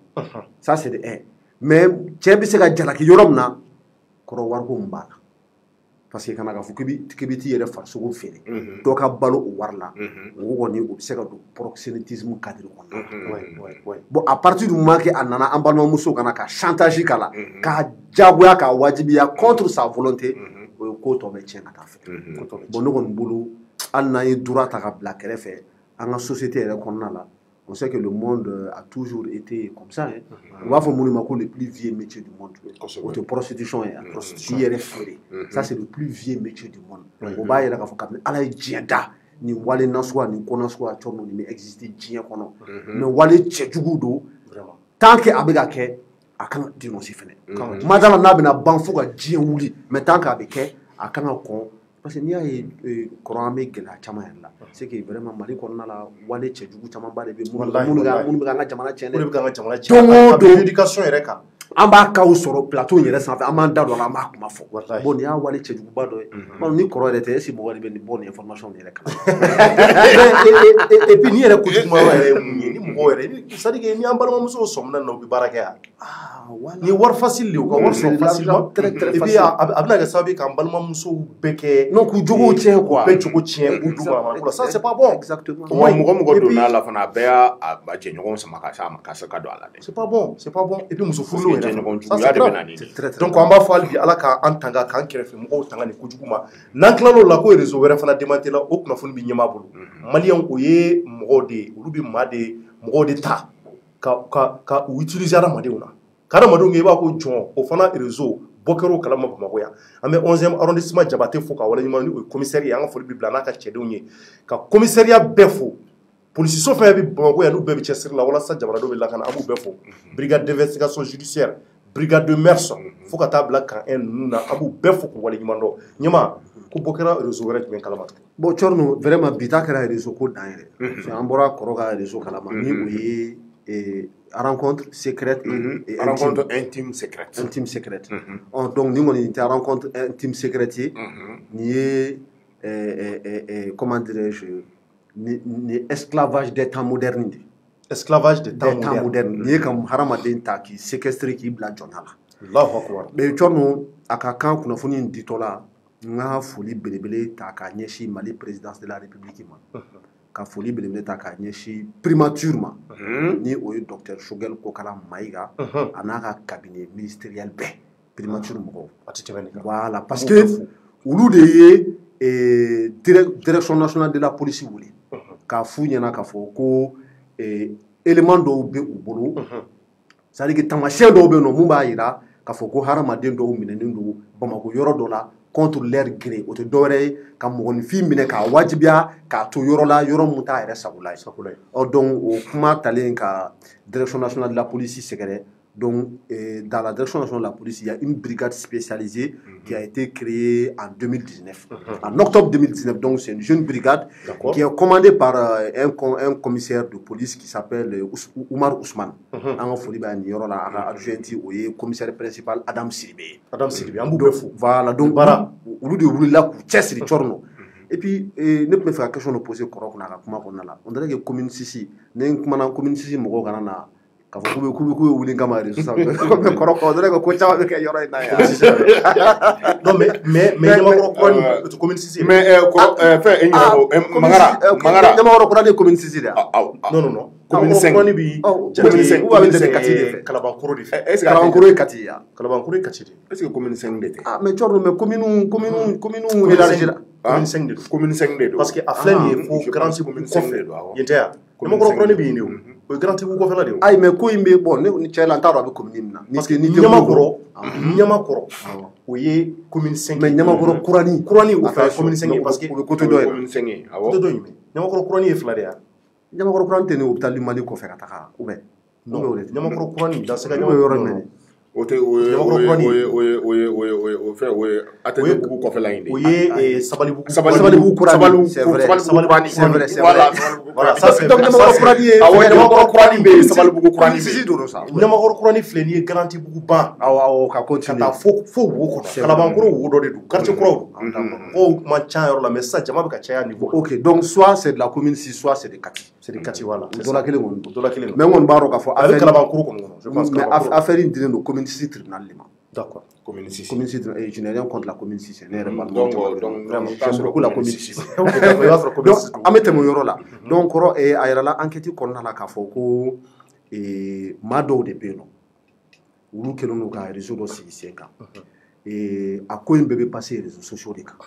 Ça c'est de 1. Mais cɛ bɛ se ka jalaki yɔrɔ min na, kɔrɔ wariko mun b'a la parce que kana k'a fɔ k'i bɛ t'i yɛrɛ farisogo feere dɔ ka balo o wari la o kɔni o bɛ se ka don proxénétisme cadre kɔnɔna bon à partir du moment que a nana an balimamuso kana ka chantage k'a la k'a jagoya k'a wajibiya contre sa volonté o ye ko tɔ bɛ tiɲɛ ka taa fɛ bon ne kɔni bolo hali n'an ye droit ta ka bila kɛrɛfɛ an ka société yɛrɛ kɔnɔna la on sait que le monde a toujours été comme ça. On va faire le plus vieux métier du monde. La prostitution et la prostitution. Ça, c'est le plus vieux métier du monde. On va y aller à la djihada. Ni wale naswa ni konaswa chono ni exister djihad kono. Mais wale tchejugudo. Tant que abega ke akan dénoncer fene. Madame na bena banfo ga djihad wuli. Mais tant que abeke akan ko parce que n'i y'a ye kuran bɛ gɛlɛya caman yɛrɛ la c'est que vraiment Mali kɔnɔna la wale cɛjugu camanba de bɛ minnu bɛ an ka jamana tiɲɛ dɛ. O de bɛ k'an ka jamana tiɲɛ. Don o don éducation yɛrɛ kan. An b'a cas sɔrɔ plateau yɛrɛ sanfɛ an b'an da don a la an b'a kuma fɔ. Bon nin y'a wale cɛjuguba dɔ ye. Ni kɔrɔ yɛrɛ tɛ est ce que mɔgɔ de bɛ nin bɔ nin information nin yɛrɛ kan. Et puis ni yɛrɛ kojuguma yɛrɛ ye mun ye ni mɔgɔ yɛrɛ c'est à dire que ni an balimamusow sɔmina na u bɛ baara kɛ yan. Ni wari facile de u ka wari sɔrɔ facilement et puis a bɛna kɛ sababu ye k'an balimamusow bɛɛ kɛ. Non k'u jogow tiɲɛ quoi. Bɛɛ jogo tiɲɛ k'u d'u ma ça c'est pas bon. Exactement. Mɔgɔ donna la fana a bɛɛ y'a cɛɲɔgɔn sama ka s'a ma ka se ka don a la dɛ. C'est pas bon et puis muso furulenw yɛrɛ ça c'est grave. Donc an b'a fɔ hali bi Ala k'an tanga k'an kɛrɛfɛ mɔgɔw tanga nin kojugu ma n'an tilal'o la ko réseau wɛrɛ fana démantelé la o kunnafoni bɛ ɲɛmaa bolo maliyɛnw o ye mɔgɔw de ye olu bɛ mɔgɔw de ta ka u utiliser adamadenw na k'adamadenw kɛ i b'a ko jɔn o fana réseau bɔ kɛr'o kalama Bamakɔ yan an bɛ 11e arrondissement Jabate fo ka waleɲuman ni o ye commissariat an ka foli bɛ bila n'a ka cɛdenw ye ka commissariat bɛɛ fo policiso fɛn bɛ Bamakɔ yan n'u bɛɛ bɛ cɛsiri la walasa jamanadenw bɛ lakana an b'u bɛɛ fo brigade d'investigation judiciaire brigade de mers fo ka taa bila kan 1 ninnu na an b'u bɛɛ fo k'u waleɲuman dɔn ɲɛma ko bɔ kɛra réseau wɛrɛ jumɛn kalama bon Tchorno vraiment bi ta kɛra réseau ko dan yɛrɛ an bɔra kɔrɔ ka réseau kalama ni o ye rencontre secrète et rencontre intime secrète. Intime secrète. Donc, nous, on était à rencontre intime secrète. Comment dirais-je, esclavage des temps modernes. Esclavage des temps modernes. Ni comme Haramadin ta qui séquestré qui bla jonala. Allahu akbar. Mais chorno aka kan kuna foni ditola nga foli belebele ta ka nyeshi Mali présidence de la République ma. Ka foli belebele ta ka nyeshi primaturement. Ni o docteur Shogel Kokala Maïga anaka cabinet ministériel be primature mo. Voilà parce que ulu de direction nationale de la police wuli. Ka fu nyana ka fo ko élément dɔw bɛ u bolo c'est à dire que tamasiyɛn dɔw bɛ yen nɔ mun b'a yira k'a fɔ ko hadamaden dɔw minɛnen don Bamako yɔrɔ dɔ la contre leur gré o tɛ dɔwɛrɛ ye ka mɔgɔninfin minɛ k'a wajibiya k'a to yɔrɔ la yɔrɔ mun t'a yɛrɛ sagola ye donc o kuma talen ka direction nationale de la police sɛgɛrɛ. Donc, dans la direction nationale de la police, il y a une brigade spécialisée qui a été créée en 2019. En octobre 2019, donc c'est une jeune brigade qui est commandée par un commissaire de police qui s'appelle Oumar Ousmane. En Foliba Nioro, la adjoint au commissaire principal Adam Siribé. Adam Siribé, un bout fou. Voilà, donc voilà, au lieu de vouloir là, chess et chorno. Et puis, ne peut faire question de poser on dirait que commune Sissi, n'est pas commune Sissi, mon gars, ka fɔ k'u bɛ wuli kama réseau sanfɛ mais kɔrɔ o dɔrɔn ko caman bɛ kɛ yɔrɔ in na yan. Non mais Ɲamakɔrɔ kura ni commune Sisi. Mais fɛn Mangara Ɲamakɔrɔ kura ni commune Sisi de. Non. Commune 5 kura ni bi commune 5 ou avec des Kati de fɛ. Kalabankoro de fɛ. Est-ce que Kalabankoro ye Kati ya. Kalabankoro ye Kati de. Est-ce que commune 5 de tɛ. Mais cɔrɔ mais commune élargie la. Commune 5 de don. Commune 5 de don. Parce que a filɛ nin ye fo Grand Segu kɔfɛ yen tɛ yan. Ɲamakɔrɔ kura ni bi yen de o. O ye Grand Segu kɔfɛla de o. Ayi mais ko in bɛ bon ne ni cɛ la n t'a dɔn a bɛ commune min na. Parce que Ɲamakɔrɔ o ye commune 5. Mais Ɲamakɔrɔ kurani o fɛ commune 5 parce que o bɛ côté dɔ ye. Commune 5 awɔ. Côté dɔ jumɛn Ɲamakɔrɔ kurani ye fila de yan. Ɲamakɔrɔ kurani tɛ ne o bɛ taa Mali kɔfɛ ka taga ou bien. Non Ɲamakɔrɔ kurani da se ka Ɲamakɔrɔ yɔrɔ minɛ. O tɛ o fɛn o ye Atɛnɛbugu kɔfɛla in de. O ye Sabalibugu kurani c'est vrai. Voilà ça c'est donc Ɲamakɔrɔ kurani ye. Ɲamakɔrɔ kurani bɛ yen Sabalibugu kurani Sisi don sa. Ɲamakɔrɔ kurani filɛ nin ye Garanti bugu ban. Awɔ ka continuer. Ka taa fo wo kɔnɔ. Kalabankoro wo dɔ de don. Quartier kuraw don. Mɔgɔw man ca yɔrɔ la mais sisan jama bɛ ka caya niveau. Ok donc soit c'est de la commune 6 soit c'est de Kati. C'est de Kati voilà. Dɔ la kelen kɔni. Dɔ la kelen. Mais n kɔni b'a dɔn k'a fɔ affaire Kalabankoro kɔnɔ je pense. Mais affaire in dilen don commune 6 tribunal de ma. D'accord. Commune 6. Commune 6 et je n'ai rien contre la commune 6. Donc vraiment j'aime beaucoup la commune 6. Donc an bɛ tɛmɛ o yɔrɔ la. Donc kɔrɔ a yɛrɛ la enquête kɔnɔna la k'a fɔ ko maa dɔw de bɛ yen nɔ olu kɛlen don ka réseau dɔ sigi sen kan. A ko in bɛɛ bɛ passer réseaux sociaux de kan.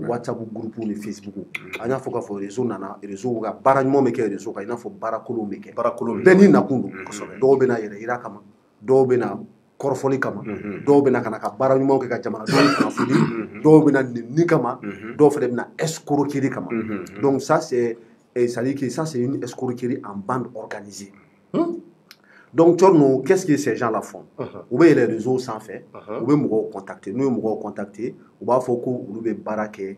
WhatsApp groupe ni Facebook. An y'a fɔ k'a fɔ réseau nana réseau ka baara ɲuman bɛ kɛ réseau kan i n'a fɔ baara kolon bɛ kɛ. Bɛɛ n'i nakun don. Dɔw bɛ na yɛrɛ yira kama dɔw bɛ na kɔrɔfɔli kama dɔw bɛ na ka na ka baara ɲumanw kɛ ka jamanadenw kunnafoni dɔw bɛ na nɛni kama dɔw fana bɛ na escroquerie kama donc ça c'est c'est-à-dire que ça c'est une escroquerie en bande organisée donc Tchorno qu'est-ce que ces gens là font u bɛ yɛlɛ réseau sanfɛ u bɛ mɔgɔw contacter n'u ye mɔgɔw contacter u b'a fɔ ko olu bɛ baara kɛ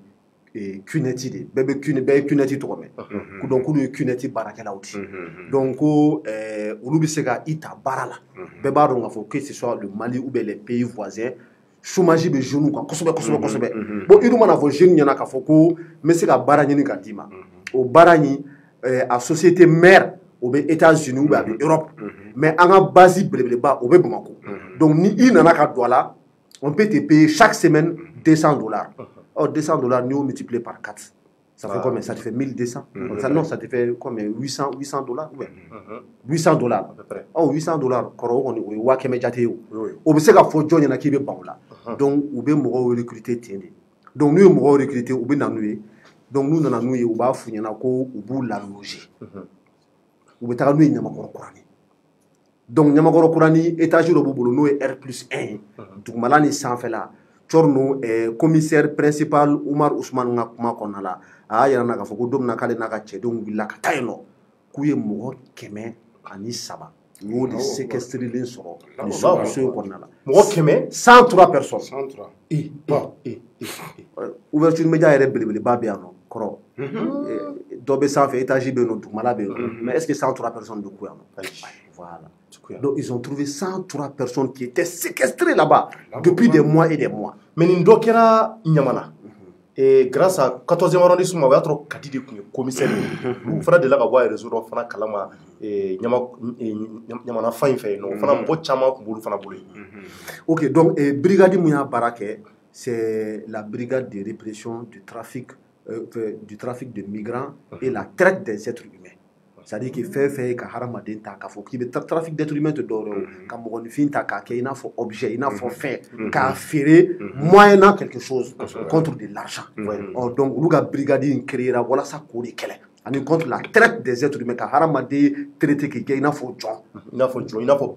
Cuneti de bɛɛ ye Cuneti tɔgɔ mɛn donc olu ye Cuneti baarakɛlaw de donc ko olu bɛ se ka i ta baara la bɛɛ b'a dɔn k'a fɔ que ce soit le Mali ou bien les pays voisins chômage bɛ jeunes kan kosɛbɛ bon i dun mana fɔ jeune ɲɛna k'a fɔ ko n bɛ se ka baara ɲini ka d'i ma o baara in a société mère o bɛ États-Unis ou bien a bɛ Europe mais an ka base belebeleba o bɛ Bamako donc ni i nana ka don a la on peut te payer chaque semaine $200. Or, $200, nous multiplié par 4. Ça fait combien? Ça te fait 1200. Non, ça te fait combien? $800. Ouais. $800 à peu près. Oh, $800. On est au Wakeme Jate. On veut se faire John Yana qui est bon là. Donc, on veut me recruter. Donc, nous, on veut recruter. On veut nous. Donc, nous, on va fouiller na ko au bout la loger. On veut t'aller nous Ɲamakɔrɔ kurani. Donc, Ɲamakɔrɔ kurani étage le boulot nous est R+1. Donc, malani sans fait là. Tchorno commissaire principal Oumar Ousmane nga kuma kɔnɔna la a y'a yira n na k'a fɔ ko don min na k'ale n'a ka cɛdenw wulila ka taa yen nɔ k'u ye mɔgɔ 103 u y'o de séquestrelen sɔrɔ nin so in kɔnɔna la mɔgɔ 103 personnes 103 ouverture média yɛrɛ belebeleba bɛ yan nɔ kɔrɔ dɔ bɛ sanfɛ étage bɛ yen nɔ dugumala bɛ yen nɔ mais est ce que 103 personnes bɛ ku yan nɔ voilà donc ils ont trouvé 103 personnes qui étaient séquestrées là-bas depuis des mois et des mois mais nin dɔ kɛra ɲamana grâce à 14e arrondissement o y'a sɔrɔ kadi de tun ye commissaire ye olu fana delila ka bɔ a réseau dɔ fana kalama ɲamana fa in fɛ yen nɔ o fana mɔgɔ caman tun b'olu fana bolo yen ok donc brigade mun y'a baara kɛ c'est la brigade de répression du trafic de migrants et la traite des êtres humains. C'est-à-dire que fait ka haramaden ta ka fɔ k'i bɛ trafic d'êtres humains tɛ dɔwɛrɛ o ka mɔgɔninfin ta k'a kɛ i n'a fɔ objet i n'a fɔ fɛn k'a feere moyennant quelque chose contre de l'argent donc olu ka brigade in créera walasa k'o de kɛlɛ ani contre la traite des êtres humains ka hadamaden traité k'i kɛ i n'a fɔ jɔn i n'a fɔ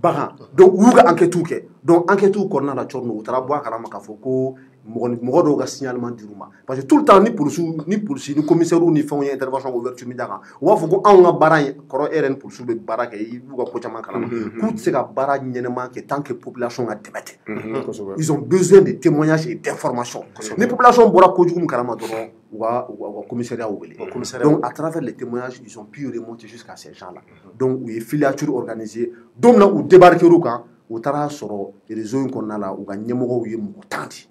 bagan donc u y'u ka enquêtes kɛ donc enquêtes kɔnɔna la cogo min u taara bɔ a kalama k'a fɔ ko mɔgɔ dɔw ka signalement dir'u ma parce que tout le temps ni policiers ni commissaires ni fɛnw ye intervention ouverture min da kan u b'a fɔ ko anw ka baara in kɔrɔ e yɛrɛ ni policiers bɛ baara kɛ i b'u ka ko caman kalama k'u tɛ se ka baara ɲɛnɛman kɛ tant que population ka dɛmɛ tɛ ils ont besoin de témoignages et d'informations ni population bɔra kojugu min kalama dɔrɔn u ka commissariat wele donc à travers les témoignages ils ont pu remonter jusqu'à ces gens là donc u ye filature organisée don min na u débarquer'u kan u taara sɔrɔ réseau in kɔnɔna la u ka ɲɛmɔgɔw ye mɔgɔ 10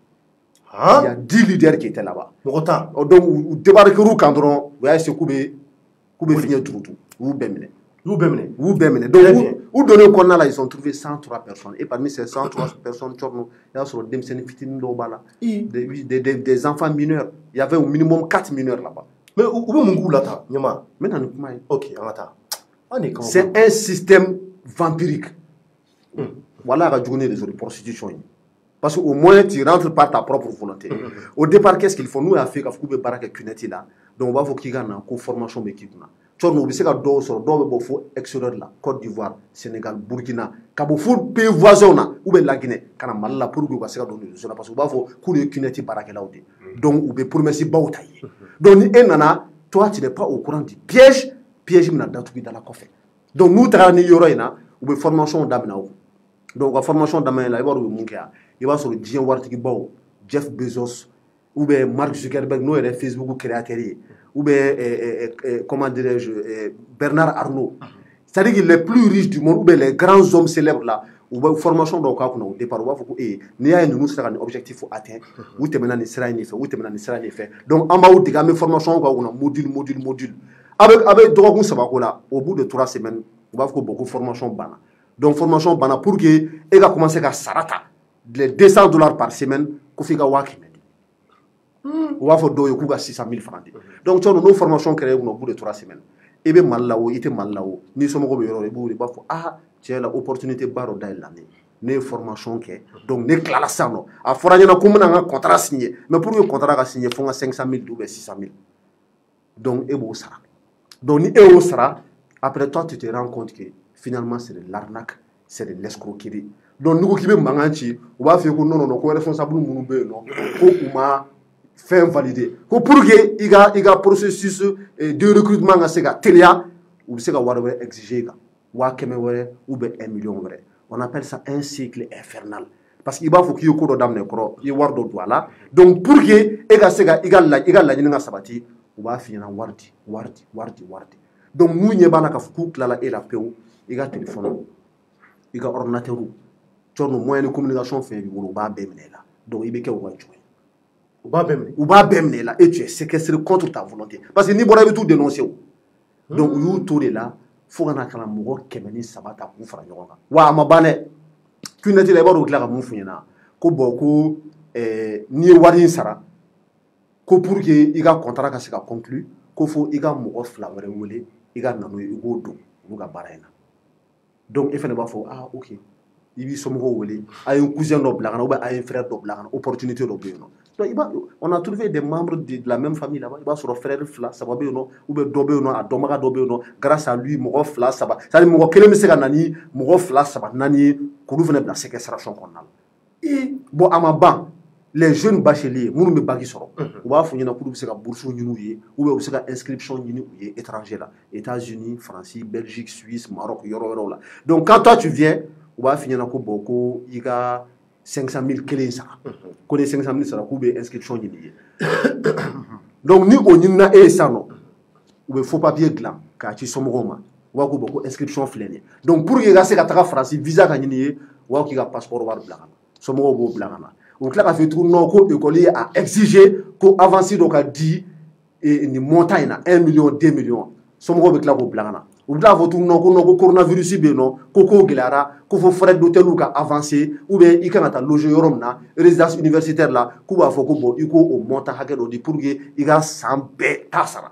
il y a 10 leaders qui étaient là-bas. Donc, vous débarquez quand on va essayer de finir tout. Vous bêmez. Donc, vous donnez qu'on a là, ils ont trouvé 103 personnes. Et parmi ces 103 personnes, il y a sur des enfants mineurs. Il y avait au minimum 4 mineurs là-bas. Mais où là-bas? Ok, c'est un système vampirique. Voilà la journée des prostitution. Parce qu'au moins, tu rentres par ta propre volonté. Au départ, qu'est-ce qu'il faut? Nous, à Afrique, il faut que nous ayons là. Donc, on va voir qu'il y a une formation. Tu vois, nous avons extérieur là, Côte d'Ivoire, Sénégal, Burkina, Cabo, pays voisins, ou bien la Guinée, quand on a mal pour que nous ayons parce qu'on va voir qu'il y a une baraka là. Donc, on peut promettre baoutaille. Donc, toi, tu n'es pas au courant du piège, il y a dans la coffre. Donc, nous, nous avons une formation d'amena. Donc, la formation d'amena, il va sur le Jean Wartigibo, Jeff Bezos, ou bien Mark Zuckerberg, nous, et Facebook créateur, ou bien, comment dirais-je, Bernard Arnault. C'est-à-dire que les plus riches du monde, ou bien les grands hommes célèbres là, ou bien formation au départ, ou bien, il y a un objectif à atteindre, ou tu es fait. Donc, en bas, tu as une formation, module. Avec drogue, ça va au bout de 3 semaines, on va faire beaucoup de formation bana. Donc, formation bana pour que, et va commencer à sarata. Les $200 par semaine, Kofiga Waki. On va faire 600 000 francs. Donc, tu as une formation créée au bout de 3 semaines. Et bien, malao, il était malao. Ni sommes au bureau, il faut tu as l'opportunité baro d'année. Né formation qui donc né classe non. À Foragna, comme on a un contrat signé. Mais pour le contrat signé, il faut 500 000 ou 600 000. Donc, et beau sera. Donc, et beau sera. Après toi, tu te rends compte que finalement, c'est de l'arnaque, c'est de l'escroquerie. Donc, nous qui sommes manganchi, on va faire que non, qu'on est responsable de nous, qu'on m'a fait valider. Pour que il y a processus de recrutement à ce gars, ou ce gars exiger, ou 1 million. On appelle ça un cycle infernal. Parce qu'il va faut qu'il y ait un d'amne, il y a un là. Donc, pour que il y a la sabati, on va finir en wardi. Donc, nous, il y a la paix, il y a téléphone, il y a ordinateur. Tu as un moyen de communication fait, on va bien là. Donc, il y a un bême là. Et tu es séquestré contre ta volonté. Parce que ni bon tout dénoncer. Donc, il tout là. Faut qu'on ait un mot qui est sabata pour faire un yoga. Wa ma bane. Tu n'es pas au clair à mon fouina. Ko beaucoup ni wari sara. Ko pour que il y a un contrat qui soit conclu. Ko faut il y a un mot flameur roulé. Il y a un nom il go do. Il y a barena. Donc il faut ne pas faut ok. Il y a un cousin d'Oblagana, ou un frère d'Oblagana, opportunité d'Oblagana. On a trouvé des membres de la même famille là-bas. Il va sur le frère Fla, ça va bien, ou bien Dobéono, à Domaga Dobéono, grâce à lui, mon Fla, ça va. Ça veut dire que les messieurs Nani, mon Fla, ça va, Nani, qu'on nous venait de la séquestration qu'on a. Et, bon, à ma banque, les jeunes bacheliers, nous me bagui sur. On va finir pour nous bourse ou bien inscription étrangère, États-Unis, France, Belgique, Suisse, Maroc, Yoro là. Donc quand toi tu viens, on va finir beaucoup, il y a 500 000 clés ça. Qu'on ait 500 000 ça, on inscription. Donc nous on y a ça non. u bɛ faux papier dilan k'a ci somɔgɔw ma u b'a ko ko inscription filɛ nin ye donc pour que i ka se ka taga Faransi visa ka ɲini ye u b'a k'i ka passeport wari bila ka na somɔgɔw b'o bila ka na u tila ka f'i tuguni non ko école a exigé ko avance dɔ ka di nin montant in na 1 million 2 millions somɔgɔw bɛ tila k'o bila ka na u bɛ tila k'a fɔ tuguni non ko coronavirus bɛ yen nɔ ko gɛlɛyara ko fo frais d'hôtel ka avancer ou bien i kan ka taa loger yɔrɔ min na résidence universitaire la k'u b'a fɔ ko bon i ko o montant hakɛ dɔ di pour que i ka san bɛɛ ta sara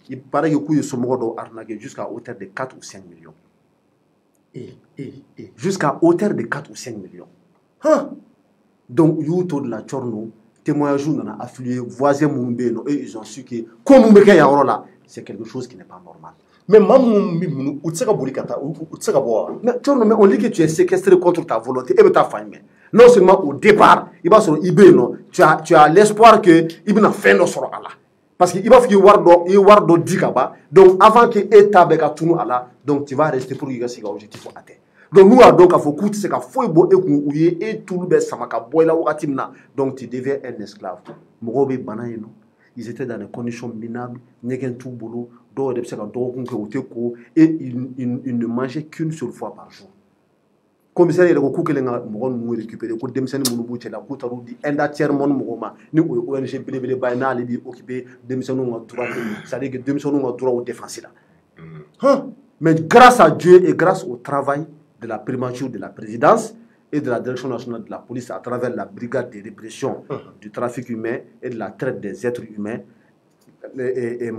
il paraît que k'u ye somɔgɔ dɔw arnaquer jusqu'à hauteur de 4 ou 5 millions jusqu'à hauteur de 4 ou 5 millions donc u y'u to de la Tchorno témoignage nana affilié voisins minnu bɛ yen nɔ et ils ont su que ko mun bɛ kɛ yan yɔrɔ la c'est quelque chose qui n'est pas normal. Mais maman, ou tu sais ou tu sais mais on dit que tu es séquestré contre ta volonté. Et ta famille. Non seulement au départ, il va sur tu as l'espoir que il va faire nos sorts là. Parce qu'il va faire wardo dikaba. Donc avant que état beka tunu ala, donc tu vas rester pour y gagner objectif à terre. Donc nous donc il faut que c'est qu'à faut bo et tout le samaka boy la watimna. Donc tu deviens un esclave. Mogobe banayeno. Ils étaient dans des conditions minables, n'egen tout boulot, et ils ne mangeaient qu'une seule fois par jour. Commissaire, il a dit que les gens ont récupéré, que les gens ont récupéré, que les gens ont occupé, c'est-à-dire que les gens ont droit au défensif. Mais grâce à Dieu et grâce au travail de la primature de la présidence, et de la direction nationale de la police à travers la brigade de répression du trafic humain et de la traite des êtres humains, les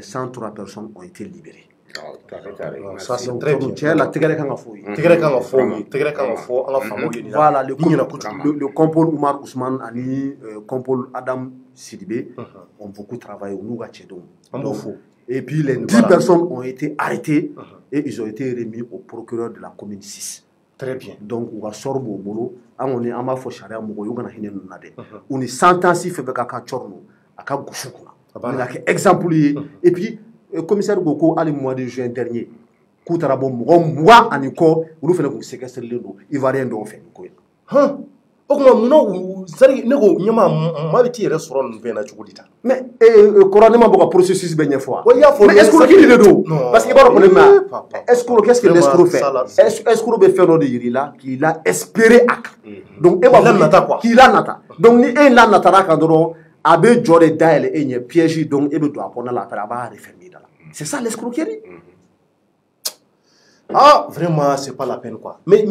103 personnes ont été libérées. Ça c'est très bien. Voilà, le compol Oumar Ousmane et le compol Adam Sidibé ont beaucoup travaillé au Nougatchédon. Et puis les 10 personnes ont été arrêtées et ils ont été remis au procureur de la commune 6. Très bien. Donc, on va sortir au boulot. On est en train de faire charia, on est sentencé fait avec un chorno, avec un gouchoukuna. On a exemple. Et puis, le commissaire Goko, le mois de juin dernier, Koutarabo, moi, en école, vous faites le séquestre de l'eau. Il va rien d'en faire. Mais couramment beaucoup processus bien fois. Mais est-ce que qu'il est dos? Parce qu'il va reconnaître. Est-ce que qu'est-ce que l'escroc fait? Est-ce qu'on peut faire de là qu'il a espéré à? Donc qu'il a nata. Donc ni un là nata quand abe jore dael et ni piège donc il doit prendre la parabole refermer là. C'est ça l'escroquerie. Ah, vraiment, c'est pas la peine quoi. Mais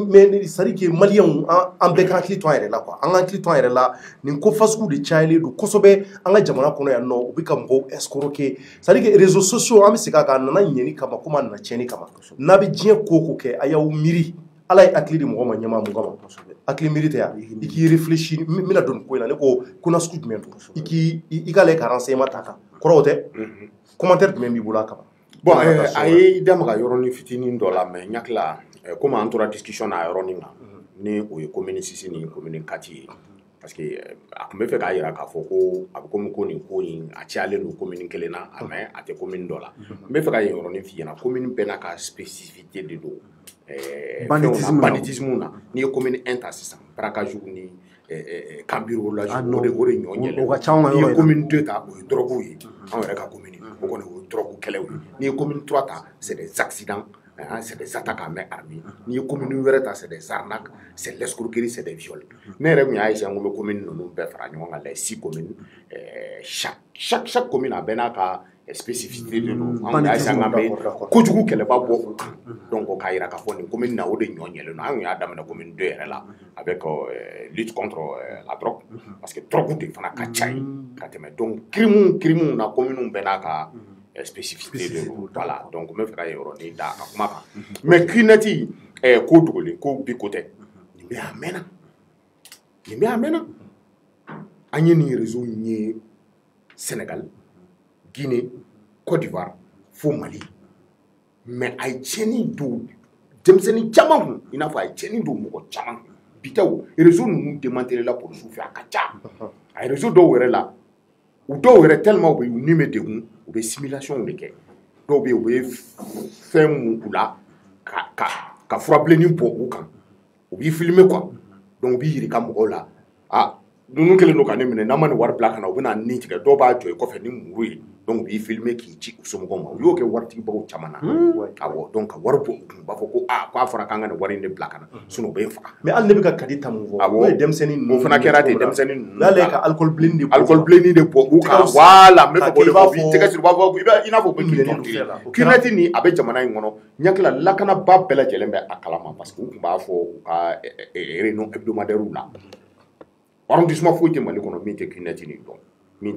c'est-à-dire que les Maliens en bécan cliton est là quoi. En cliton est là, nous confessons de Tchaïli, de Kosobe, en la Jamana qu'on a non, ou bien comme escroquer. C'est-à-dire que les réseaux sociaux, on sait qu'à nana yeni kama comment na tcheni kama. Nabi dien koko ke aya ou miri. Ala est aclé de moi nyama mugama. Aclé mérite ya. Iki réfléchit, mina donne quoi là, neko kuna scout même. Iki ikale 45 mataka. Korote. Commentaire de même biboula kama. Bon, ayi dama yoroni fitini ndola me nyakla comme entoura discussion na yoroni nga ni o commune sisi ni commune kati parce que akumbe fe ka yira ka foko abukomu ko ni ko yin a tiale no commune kelena ame ate commune dola me fe ka yoroni fi na commune bena ka spécificité de do banditisme na ni commune intassisant braquage ni kambiro la jour de nyonyele ni commune 2 ta o drogue yi on reka commune o ko ne drogue kelew ni commune 3 ta c'est des accidents c'est des attaques à main armée ni commune wereta c'est des arnaques c'est l'escroquerie c'est des viols ne re mi aïcha ngome commune no be fra nyonga les 6 communes chaque commune a benaka spécificité de nous on a aïcha ngambe ko jugu kele ba bo donc o kaira ka foni commune na o de nyonyele no an ya dam na commune 2 là avec lutte contre la drogue parce que drogue de fana ka chai ka teme donc crime na commune benaka spécificité de nous voilà donc me fera yoroni da akuma mais crinati ko dogole ko bi côté ni me amena anyi ni réseau ni Sénégal Guinée Côte d'Ivoire fo Mali mais ay cheni do demseni chaman ina fa ay cheni do mo chaman bitaw réseau nous démanteler la pour souffrir akacha ay réseau do wéré là ou do wéré tellement be numé de ou be simulation de ke do be fait mu la ka frapper ni pour ou kan ou bi filmer quoi donc bi yiri kam ko la ah nous kele no kané mine na man war black na ou na ni tige do ba joy ko fe ni muru donc b'i filmer k'i ci u somɔgɔw ma u y'o kɛ waritigibaw caman na awɔ donc ka wari bɔ u kun u b'a fɔ ko k'a fɔra k'an ka nin wari in de bila ka na sinon u bɛ faga mais hali ne bɛ ka kadi ta mun fɔ awɔ o ye denmisɛnnin ninnu o fana kɛra ten denmisɛnnin ninnu n'ale ka alcool bilenni de bɔ alcool bilenni de bɔ u kan voilà n bɛ fɛ k'o de fɔ b'i tɛgɛ siri u b'a fɔ i n'a fɔ ko k'i tɔntigi cuneti nin a bɛ jamana in kɔnɔ ɲakila lakanaba bɛɛ lajɛlen bɛ a kalama parce que u tun b'a fɔ u ka réunion hebdomadaires la arrondissement foyi tɛ Mali kɔnɔ min tɛ cuneti nin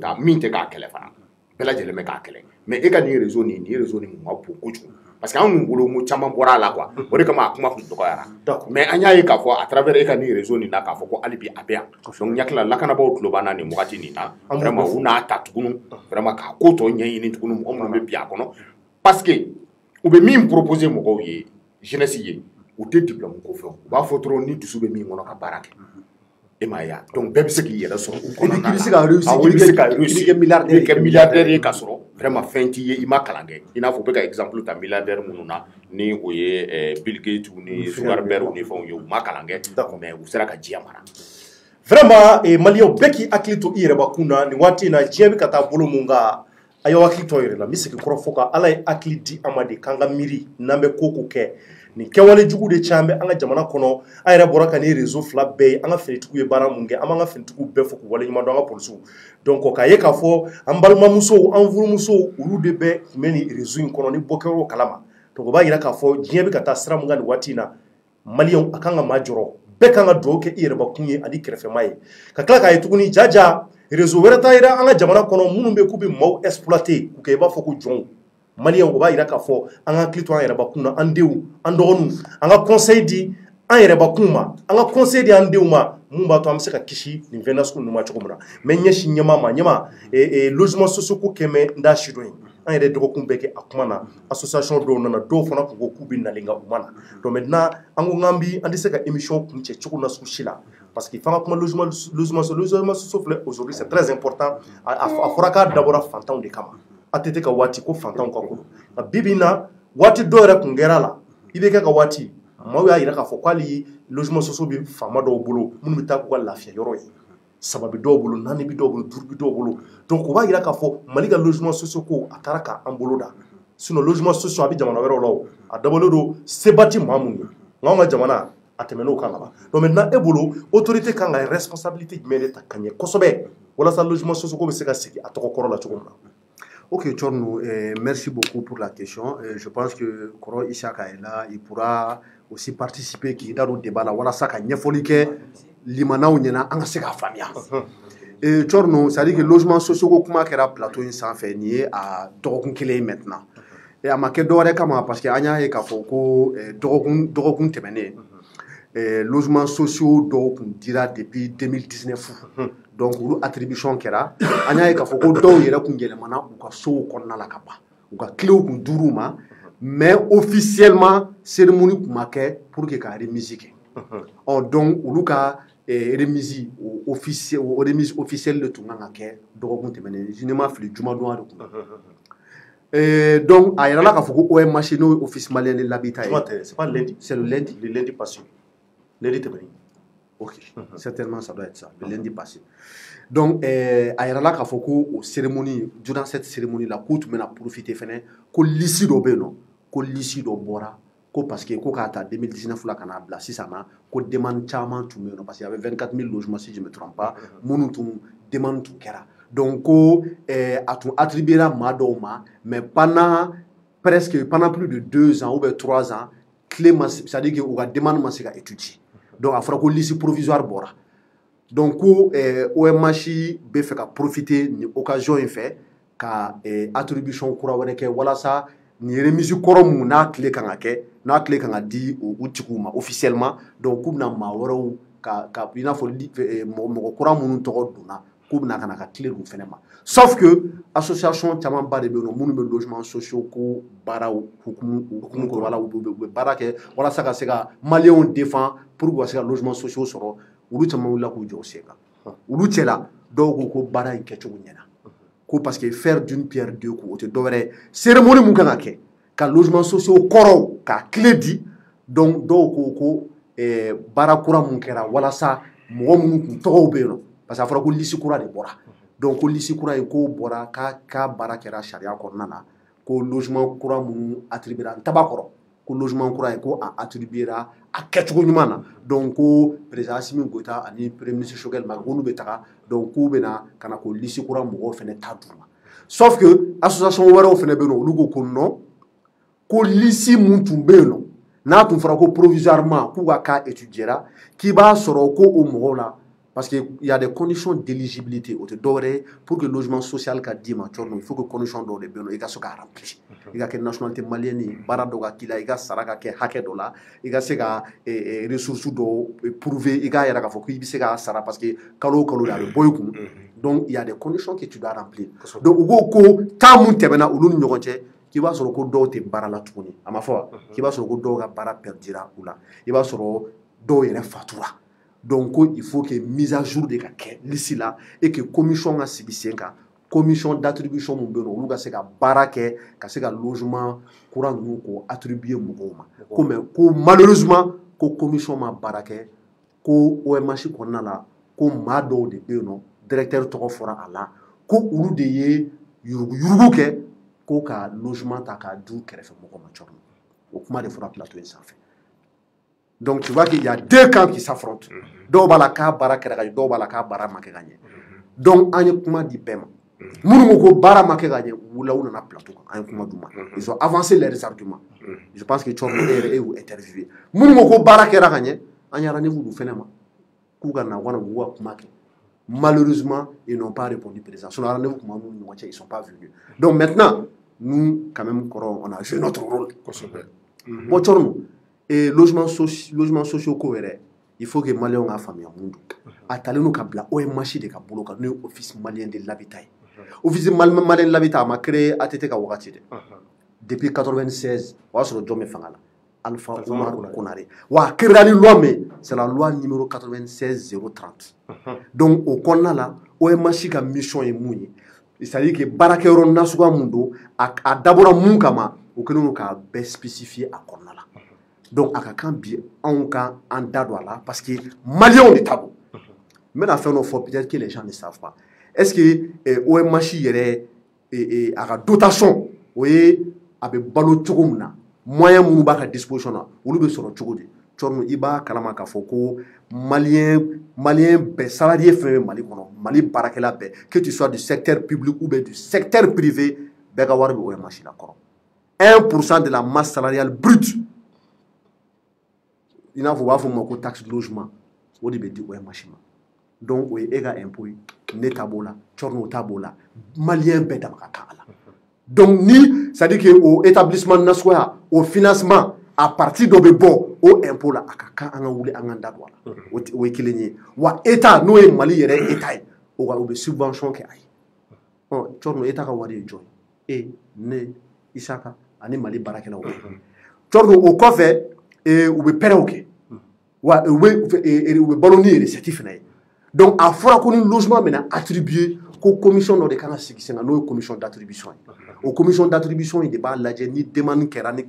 dɔn min tɛ k'a kɛlɛ fana bɛɛ lajɛlen bɛ k'a kɛlɛ mais e ka nin réseau nin kun ka bon kojugu parce que an kun bolo n ko caman bɔra a la quoi o de kama a kuma kun dɔgɔyara mais an y'a ye k'a fɔ à travers e ka nin réseau nin na k'a fɔ ko hali bi a bɛ yan donc ɲakila lakanabaw tulo b'an na nin wagati nin na vraiment u n'a ta tugunu vraiment k'a ko tɔ ɲɛɲini tugunu mɔgɔ minnu bɛ bi a kɔnɔ parce que u bɛ min proposer mɔgɔw ye jeunesse ye u tɛ diplôme ko fɛ u b'a fɔ dɔrɔn ni dusu bɛ min kɔnɔ ka baara kɛ e m'a ye donc bɛɛ bɛ se k'i yɛrɛ sɔrɔ u kɔnɔna na i bɛ se ka réussir kɛ milliardaire ye k'a sɔrɔ vraiment fɛn t'i ye i ma kalan kɛ i n'a fɔ u bɛ ka exemple ta milliardaire minnu na ni o ye Bill Gates ni Zuckerberg ni fɛnw ye u ma kalan kɛ mais u sera ka diɲɛ mara vraiment maliyɛnw bɛɛ k'i hakili to i yɛrɛbakun na nin waati in na diɲɛ bɛ ka taa bolo mun kan a y'aw hakili to yɛrɛ la n bɛ segin kɔrɔ fɔ ka ala ye hakili di an ma de k'an ka miiri n'an bɛ ko ko kɛ nin kɛwale jugu de caman bɛ an ka jamana kɔnɔ an yɛrɛ bɔra ka nin réseau fila bɛɛ ye an ka finitigiw ye baara mun kɛ an b'an ka finitigiw bɛɛ fo k'u waleɲuman dɔn an ka polisiw donc k'a ye k'a fɔ an balimamusow an furumusow olu de bɛ tun bɛ nin réseau in kɔnɔ ni bɔ kɛyɔrɔ kalama donc o b'a yira k'a fɔ diɲɛ bɛ ka taa sira mun kan nin waati in na maliyɛnw a kan ka maa jɔrɔ bɛɛ kan ka dugawu kɛ i yɛrɛbakun ye ani kɛrɛfɛmaa ye ka tila k'a ye tuguni jaja réseau wɛrɛ t'a yira an ka jamana kɔnɔ minnu bɛ k'u bɛ maaw exploiter k'u kɛ i b'a fɔ ko jɔnw maliyɛnw o b'a yira k'a fɔ an ka hakili to an yɛrɛbakun na an denw an dɔgɔninw an ka conseil di an yɛrɛbakun ma an ka conseil di an denw ma mun b'a to an bɛ se ka kisi nin fɛn nasugu ninnu ma cogo min na mɛ ɲɛsin ɲɛma ma ɲɛma logement sociaux ko kɛmɛ n t'a sidɔn ye an yɛrɛ dɔgɔkun bɛɛ kɛ a kuma na association dɔw nana dɔw fana tun ko k'u bɛ nalen nka u ma na donc maintenant an ko k'an tɛ se ka émission kuncɛ cogo nasugu si la parce que fanga kuma logement sociaux filɛ aujourd'hui c'est très important a fɔra k'a dabɔra fantanw de kama a tɛ ka waati ko fantanw ka kɔnɔ nka bi bi in na waati dɔw yɛrɛ kun kɛra la i bɛ kɛ ka waati maaw y'a yira k'a fɔ k'hali logement sociaux bɛ faama dɔw bolo minnu bɛ taa k'u ka lafiya yɔrɔ ye saba bɛ dɔw bolo naani bɛ dɔw bolo duuru bɛ dɔw bolo donc o b'a yira k'a fɔ mali ka logement sociaux ko a taara k'an bolo da sinon logement sociaux a bɛ jamana wɛrɛw la o a dabɔlen don seba tɛ maa mun ye nka anw ka jamana a tɛmɛn'o kan ka ban donc maintenant e bolo autorité kan ka responsabilité jumɛn de ta ka ɲɛ kosɛbɛ walasa logement sociaux ko bɛ se ka segin a tɔgɔ kɔrɔ la cogo min na. Ok, Tchornou, merci beaucoup pour la question. Je pense que Koro Ishaka est là, il pourra aussi participer qui est dans le débat là. Voilà ça qu'a niafolike limana ou nyana angaseka famia. Et Tchornou, ça dit que logement social comment kera plateau sans fait nier à Dorokun Kele maintenant. Et à ma kedore kama parce que anya e kafoko Dorokun temene. Logements sociaux donc dira depuis 2019. Donc olu attribution kɛra an y'a ye k'a fɔ ko dɔw yɛrɛ kun yɛlɛmana u ka sow kɔnɔna la ka ban u ka kilew kun dur'u ma mais officiellement cérémonie kun ma kɛ pour que ka remise kɛ donc olu ka remise officielle de tun kan ka kɛ dɔgɔkun tɛmɛnen je ne ma fili jumadonya de kun donc a yɛrɛla k'a fɔ ko OMH n'o ye office malien de l'habitat ye c'est pas lundi, c'est le lundi passé lundi tɛmɛnen. Ok, certainement ça doit être ça, le lundi passé. Donc, a yɛrɛla k'a fɔ ko o cérémonie, durant cette cérémonie là, k'u tun bɛna profiter fɛnɛ ko liste dɔ bɛ yen nɔ, ko liste dɔ bɔra, ko parce que ko k'a ta 2019 la ka n'a bila sisan na, ko demande caman tun bɛ yen nɔ, parce qu'il y avait 24 000 logements si je ne me trompe pas, minnu tun demande tun kɛra. Donc, ko a tun attribuera maa dɔw ma, mais pendant plus de 2 ans ou bien 3 ans, c'est-à-dire que u ka demande ma se ka étudier. Donc, il faut que liste provisoire bora. Donc, OMH be fait profiter de l'occasion en fait ka attribution kura wɛrɛ kɛ walasa ni remise kɔrɔ mun n'a tile kan ka di u tigiw ma officiellement donc k'u bɛna maa wɛrɛw ka i n'a fɔ mɔgɔ kura minnu tɔgɔ donna k'u bɛna ka na ka tile d'u fɛnɛ ma sauf que association caman ba de bɛ yen nɔ minnu bɛ logements sociaux ko baaraw hukumu kɔnɔna u bɛ baara kɛ walasa ka se ka maliyɛnw défend pour que u ka se ka logements sociaux sɔrɔ olu caman wulila k'u jɔ u sen kan olu cɛla dɔw ko ko baara in kɛcogo ɲɛna ko parce que faire d'une pierre deux coups o tɛ dɔwɛrɛ ye cérémonie mun kan ka kɛ ka logements sociaux kɔrɔw k'a tile di donc dɔw ko ko baara kura mun kɛra walasa mɔgɔ minnu kun tɔgɔw bɛ yen nɔ parce que a fɔra ko liste kura de bɔra donc ko lisi kura in ko bɔra k'a baara kɛra sariya kɔnɔna na ko logement kura minnu attribuera ntaba kɔrɔ ko logement kura in ko a attribuera a kɛcogo ɲuman na donc ko président Assimi Goïta ani premier ministre Choguel Maïga k'olu bɛ taga donc k'u bɛna ka na ko lisi kura mɔgɔw fɛnɛ ta d'u ma sauf que association wɛrɛw fɛnɛ bɛ yen nɔ olu ko ko non ko lisi mun tun bɛ yen nɔ n'a tun fɔra ko provisoirement k'u ka cas étudiera k'i b'a sɔrɔ ko o mɔgɔw la parce qu'il y a des conditions d'éligibilité au pour que le logement social ka d'i ma il faut que conditions dɔw de bɛ yen nɔ i ka se k'a remplir i ka kɛ nationalité malienne ye baara dɔ ka k'i la i ka sara ka kɛ hakɛ dɔ la i ka se ka ressources dɔw prouver i k'a yɛrɛ k'a fɔ k'i bɛ se k'a sara parce que kalo o kalo de a bɛ bɔ i kun donc il y a des conditions que tu dois remplir donc u ko ko temps mun tɛmɛna olu ni ɲɔgɔn cɛ k'i b'a sɔrɔ ko dɔw tɛ baara la tuguni a ma fɔ wa k'i b'a sɔrɔ ko dɔw ka baara perdira u la i b'a sɔrɔ dɔw yɛrɛ fatura donc il faut que mise à jour de ka kɛ liste la et que commission ka sigi sen kan commission d'attribution mun bɛ yen nɔ olu ka se ka baara kɛ ka se ka logement kura ninnu k'o attribuer mɔgɔw ma ko mais ko malheureusement ko commission ma baara kɛ ko OMH kɔnɔna la ko maa dɔw de bɛ yen nɔ directeur tɔgɔ fɔra a la ko olu de ye yurugu kɛ ko ka logement ta k'a du kɛrɛfɛ mɔgɔ ma cogo min o kuma de fɔra plateau in sanfɛ donc tu vois qu'il y a deux camps qui s'affrontent dɔw b'a la k'a baara kɛra ka ɲɛ dɔw b'a la k'a baara ma kɛ ka ɲɛ donc an ye kuma di bɛɛ ma minnu ko ko baara ma kɛ ka ɲɛ u nana plateau kan an ye kuma d'u ma ils ont avancé leurs arguments je pense que Thioro e y'u interviewé minnu ko baara kɛra ka ɲɛ an ye rendez-vous d'u fɛnɛ ma k'u ka na u ka kuma kɛ malheureusement ils n'ont pas répondu président sinon rendez-vous kuma n'u ni ɲɔgɔn cɛ ils sont pas venus donc maintenant nous quand même on a joué notre rôle bon Thioro et logements sociaux ko yɛrɛ il faut que maliyɛnw k'a faamuya mun don a talen don ka bila OMH de ka bolo kan n'o ye office malien de l'habitat ye office malien de l'habitat a ma créé ATT ka wagati dɛ depuis 96 o y'a sɔrɔ jɔn bɛ fanga la Alpha Oumar Konare wa a créera ni loi min c'est la loi numéro 96 030 donc o kɔnɔna la OMH ka mission ye mun ye c'est-à-dire que baarakɛyɔrɔ nasuguya mun don a dabɔra mun kama o kɛlen don k'a bɛɛ spécifier a kɔnɔna la donc a ka kan bi anw ka an da don a la parce que maliyɛnw de ta don n bɛna fɛn dɔ fɔ peut-être que les gens ne savent pas est-ce que OMH yɛrɛ a ka dotation o ye a bɛ balo cogo min na moyen minnu b'a ka disposition na olu bɛ sɔrɔ cogo di Thioro i b'a kalama k'a fɔ ko maliyɛn bɛɛ salarié fɛn bɛ Mali kɔnɔ Mali baarakɛla bɛɛ que tu sois du secteur public ou bien du secteur privé bɛɛ ka wari bɛ OMH la kɔrɔ 1% de la masse salariale brute i n'a fɔ u b'a fɔ o ma ko taxe de logement o de bɛ di OMH ma donc o ye e ka impôt ye ne ta b'o la Thioro ta b'o la maliyɛn bɛɛ dama ka kan a la donc ni c'est-à-dire que o établissement nasuguya o financement a partir dɔ bɛ bɔ o impôt la a ka kan an ka wuli an ka da don a la o ye kelen ye wa état n'o ye Mali yɛrɛ état ye o bɛ subvention kɛ a ye Thioro état ka wari ye jɔn ye e ne Isaka ani Mali baarakɛlaw Thioro o kɔfɛ u bɛ pɛrɛw kɛ wa u bɛ balo ni recette fana ye donc a fɔra ko ni logement bɛna attribuer ko commission dɔ de kan ka sigi sen kan n'o ye commission d'attribution ye o commission d'attribution de b'a lajɛ ni demande kɛra ni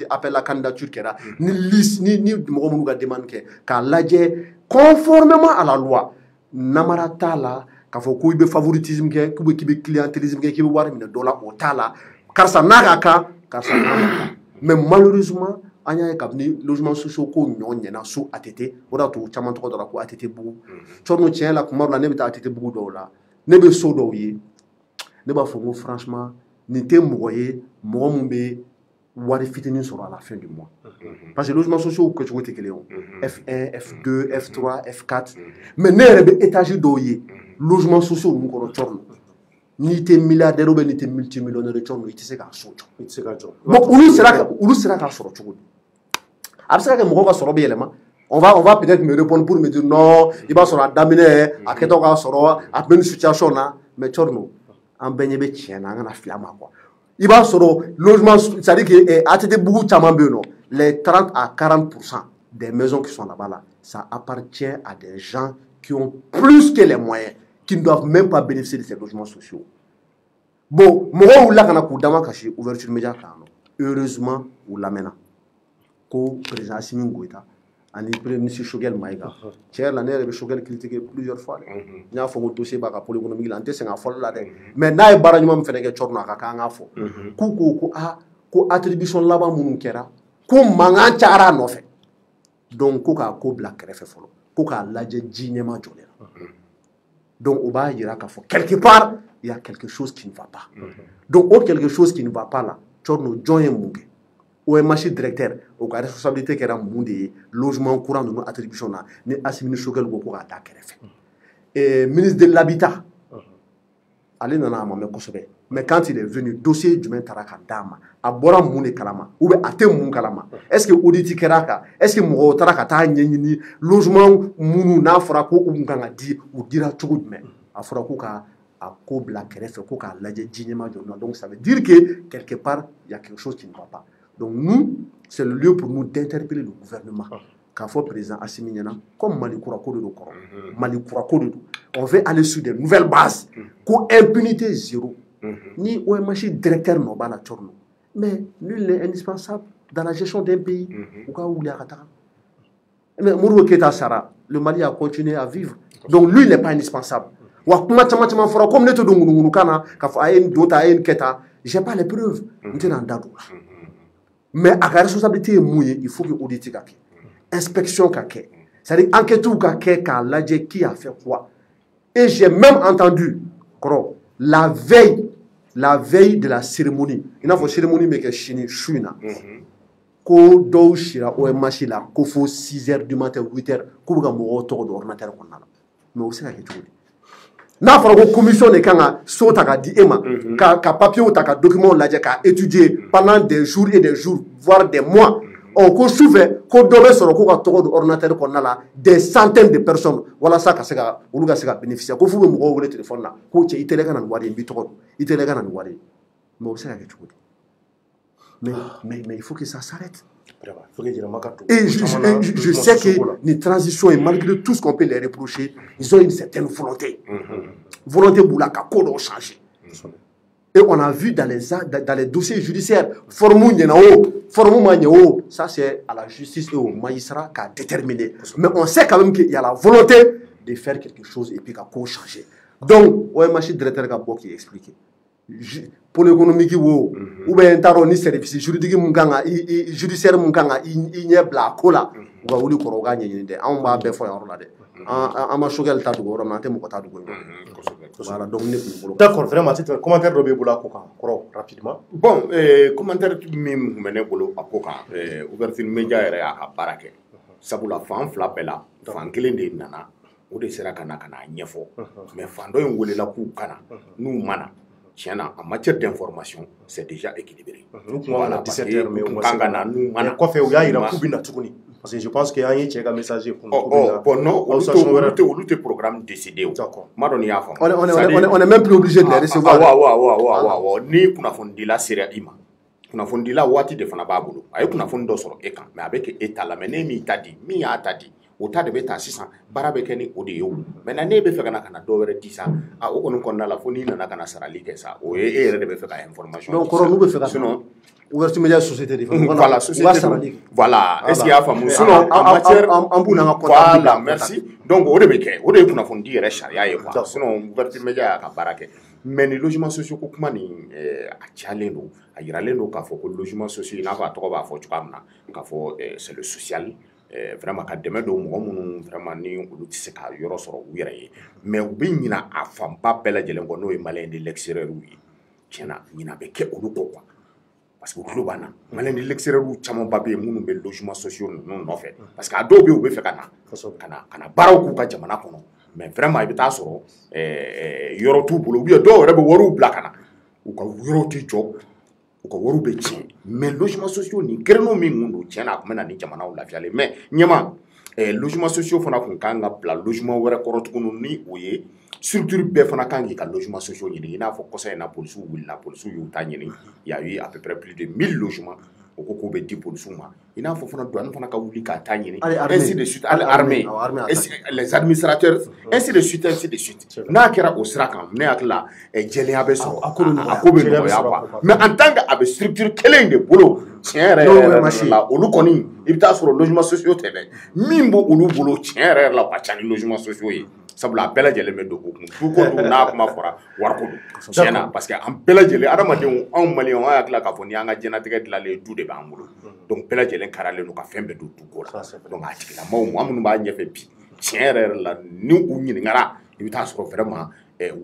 appel à candidature kɛra ni liste ni mɔgɔ minnu ka demande kɛ k'a lajɛ conformément à la loi namara t'a la k'a fɔ ko i bɛ favoritisme kɛ k'i bɛ clientélisme kɛ k'i bɛ wari minɛ dɔ la o t'a la karisa n'a ka kan karisa n'a ka kan mais malheureusement an y'a ye kabini logements sociaux ko ɲɔ ɲɛna so ATT o de y'a to caman tɔgɔ dɔra ko ATT bugu Thioro tiɲɛ la kuma dɔ la ne bɛ taa ATT bugu dɔw la ne bɛ so dɔw ye ne b'a fɔ ko franchement nin tɛ mɔgɔ ye mɔgɔ min bɛ wari fitinin sɔrɔ à la fin du mois parce que logements sociaux kɛcogo tɛ kelen ye F1 F2 F3 F4 mais ne yɛrɛ bɛ étage dɔw ye logements sociaux ninnu kɔnɔ Thioro n'i tɛ milliardaire ou bien n'i tɛ multimillionnaire Thioro i tɛ se k'a so jɔ i tɛ se k'a jɔ bon olu sera k'a sɔrɔ cogo di a bɛ se ka kɛ mɔgɔw ka sɔrɔ bɛ yɛlɛma on va peut-être me répondre pour me dire non i b'a sɔrɔ a daminɛ a kɛtɔ k'a sɔrɔ a bɛ nin situation na mais Thioro an bɛɛ ɲɛ bɛ tiɲɛ na an kana fili a ma quoi i b'a sɔrɔ logement c'est-à-dire que ATT bugu caman bɛ yen nɔ les 30 à 40% des maisons qui sont là-bas là ça appartient à des gens qui ont plus que les moyens qui ne doivent même pas bénéficier de ces logements sociaux bon mɔgɔw wulila ka na k'u dama kasi ouverture média kan heureusement u lamɛnna ko président Assimi Goïta ani premier ministre Choguel Maïga tiens la ne Choguel critiqué plusieurs fois n'y a fond dossier ba ka pôle économique la c'est un fol la de mais na e bara ñum fene ke chorno ka ka nga fo ko attribution là-bas mun kera ko manga cara no fe donc ko ka ko bla krefe folo ko ka laje jignema jolera donc au bas ira ka fo quelque part il y a quelque chose qui ne va pas donc quelque chose qui ne va pas là chorno joye munge ou un marché directeur ou la responsabilité qui est monde logement courant de nos attributions là ni Assimi Choguel go ko ka ta krefe et ministre de l'habitat allez nana amame kosobe mais quand il est venu dossier du Taraka Dama a bora mun kalama ou bien ate mun kalama est-ce que audit keraka est-ce que mo taraka ta nyini logement munu na fora ko nganga di ou dira chugu mais a fora ko ka a ko bla kerefe ko ka laje jignema jona donc ça veut dire que quelque part il y a quelque chose qui ne va pas donc nous c'est le lieu pour nous d'interpeller le gouvernement qu'a fait président Assimi Niana comme Mali Kura Kodo do Koro Mali Kura Kodo on veut aller sur des nouvelles bases ko impunité zéro ni OMH directeur no bala chorno mais nul n'est indispensable dans la gestion d'un pays ou ka ouli akata mais Modibo Keïta Sara le Mali a continué à vivre donc lui il n'est pas indispensable wa kuma chama fora comme neto do ngunu kana ka fa ayen dota ayen keta j'ai pas les preuves n'tena ndadu mais à la responsabilité mouillé il faut que audit ka ke inspection ka ke c'est-à-dire enquête ou ka ke ka laje qui a fait quoi et j'ai même entendu koro la veille de la cérémonie il n'a pas cérémonie mais que chini chouina ko do shira OMH la ko fo 6h du matin 8h ko ga mo to do ordinateur ko nala mais aussi ka ke tuli n'a fara ko commission de kanga so ta ka di ema ka papier ou ta ka document la ka étudier pendant des jours et des jours voire des mois on ko souve ko dobe soro ko ka to do ordinateur ko nala des centaines de personnes wala sa ka se ka ulu ga se ka bénéficier ko fu be mo wole téléphone na ko che itele kana wari mbi to itele kana wari mais aussi ka ke tuli mais il faut que ça s'arrête. Et je sais que les transitions, et malgré tout ce qu'on peut les reprocher, ils ont une certaine volonté. Volonté pour la CACO changer. Et on a vu dans les dossiers judiciaires, ça c'est à la justice et au magistrat qui a déterminé. Mais on sait quand même qu'il y a la volonté de faire quelque chose et puis CACO changer. Donc, OMH directeur CACO qui expliqué. Pour l'économie ou bien taro ni service juridique munganga judiciaire munganga igne bla kola wa wuli ko roga nyi de on ba be fo yoro la de ama Choguel ta dugo ro mate mo ko ta dugo voilà donc ne ko d'accord vraiment c'est un commentaire de Beboula Koka koro rapidement bon commentaire mi mene bolo akoka ouverture média ere a barake sabula fan fla bela fan kelen de nana o de sera kana nyefo mais fan do en wole la ku kana nu mana tiens, en matière d'information, c'est déjà équilibré. Voilà, 17h, mais parce que je pense qu'il y a un message pour nous. Non, on a programme décidé. On est même plus obligé de les recevoir. Ni kuna fondila sera ima. Kuna fondila wati de fana babulu. Ayo kuna fondo soro ekan. Mais avec état la mene mi tadi, mi a tadi. O ta de be ta sisan bara be kɛ ni o de ye o maintenant ne bɛ fɛ kana kana dɔ wɛrɛ di sa a o kɔni kɔnɔna la fo n'i nana kana sarali kɛ sa o ye e yɛrɛ de bɛ fɛ ka information donc kɔrɔ n'u bɛ fɛ ka sinon ouverture média société de voilà société voilà est-ce qu'il y a faamu sinon en matière an b'u n'an ka voilà merci donc o de bɛ kɛ o de ye kunnafoni yɛrɛ sariya ye quoi sinon ouverture média y'a ka baara kɛ mais ni logement sociaux ko kuma nin a cayalen don a yiralen don k'a fɔ ko logement sociaux i n'a fɔ a tɔgɔ b'a fɔ cogoya min na k'a fɔ c'est le social vraiment ka dɛmɛ don mɔgɔ minnu vraiment ni olu tɛ se ka yɔrɔ sɔrɔ u yɛrɛ ye mais u bɛ ɲina a fanba bɛɛ lajɛlen kɔ n'o ye maliyɛn de l'extérieur ye tiɲɛna ɲina bɛ kɛ olu kɔ quoi parce que u tulo b'an na maliyɛn de l'extérieur camanba bɛ yen minnu bɛ logement sociaux ninnu nɔfɛ parce que a dɔw bɛ yen u bɛ fɛ ka na baaraw k'u ka jamana kɔnɔ mais vraiment i bɛ taa sɔrɔ yɔrɔ t'u bolo ou bien dɔw yɛrɛ bɛ wariw bila ka na u ka yɔrɔ tɛ jɔ u ka wariw bɛ tiɲɛ mais logement sociaux ni gɛrɛnw min kun don tiɲɛna a tun bɛ na ni jamanaw lafiyalen mais ɲɛma logement sociaux fana kun kan ka bila logement wɛrɛ kɔrɔ tuguni ni o ye structure bɛɛ fana kan k'i ka logement sociaux ɲini i n'a fɔ kɔsa in na polisiw wulila polisiw y'u ta ɲini il y a eu à peu près plus de 1000 logements o ko k'o bɛ di polisiw ma i n'a fɔ fana douane fana ka wuli ka taa ɲini armée. ainsi de suite hali armée les administrateurs ainsi de suite n'a kɛra o sira kan ne hakili la jɛlenya bɛ sɔrɔ a ko bɛ nɔgɔya quoi mais en tant que a bɛ structure kelen in de bolo tiɲɛ yɛrɛ la olu kɔni i bɛ taa sɔrɔ logements sociaux tɛ dɛ min b'o olu bolo tiɲɛ yɛrɛ la ka ca ni logements sociaux ye sabula a bɛɛ lajɛlen bɛ don o kun du ko dun n'a kuma fɔra wariko don tiɲɛ na parce que an bɛɛ lajɛlen adamadenw anw maliyɛnw an hakili la k'a fɔ ni y'an ka diɲɛnatigɛ dilanlen du de b'an bolo donc bɛɛ lajɛlen karalen don ka fɛn bɛɛ don du ko la donc a tigilamɔgɔw an minnu b'a ɲɛfɛ bi tiɲɛ yɛrɛ la ni u ɲininkara i bɛ taa sɔrɔ vraiment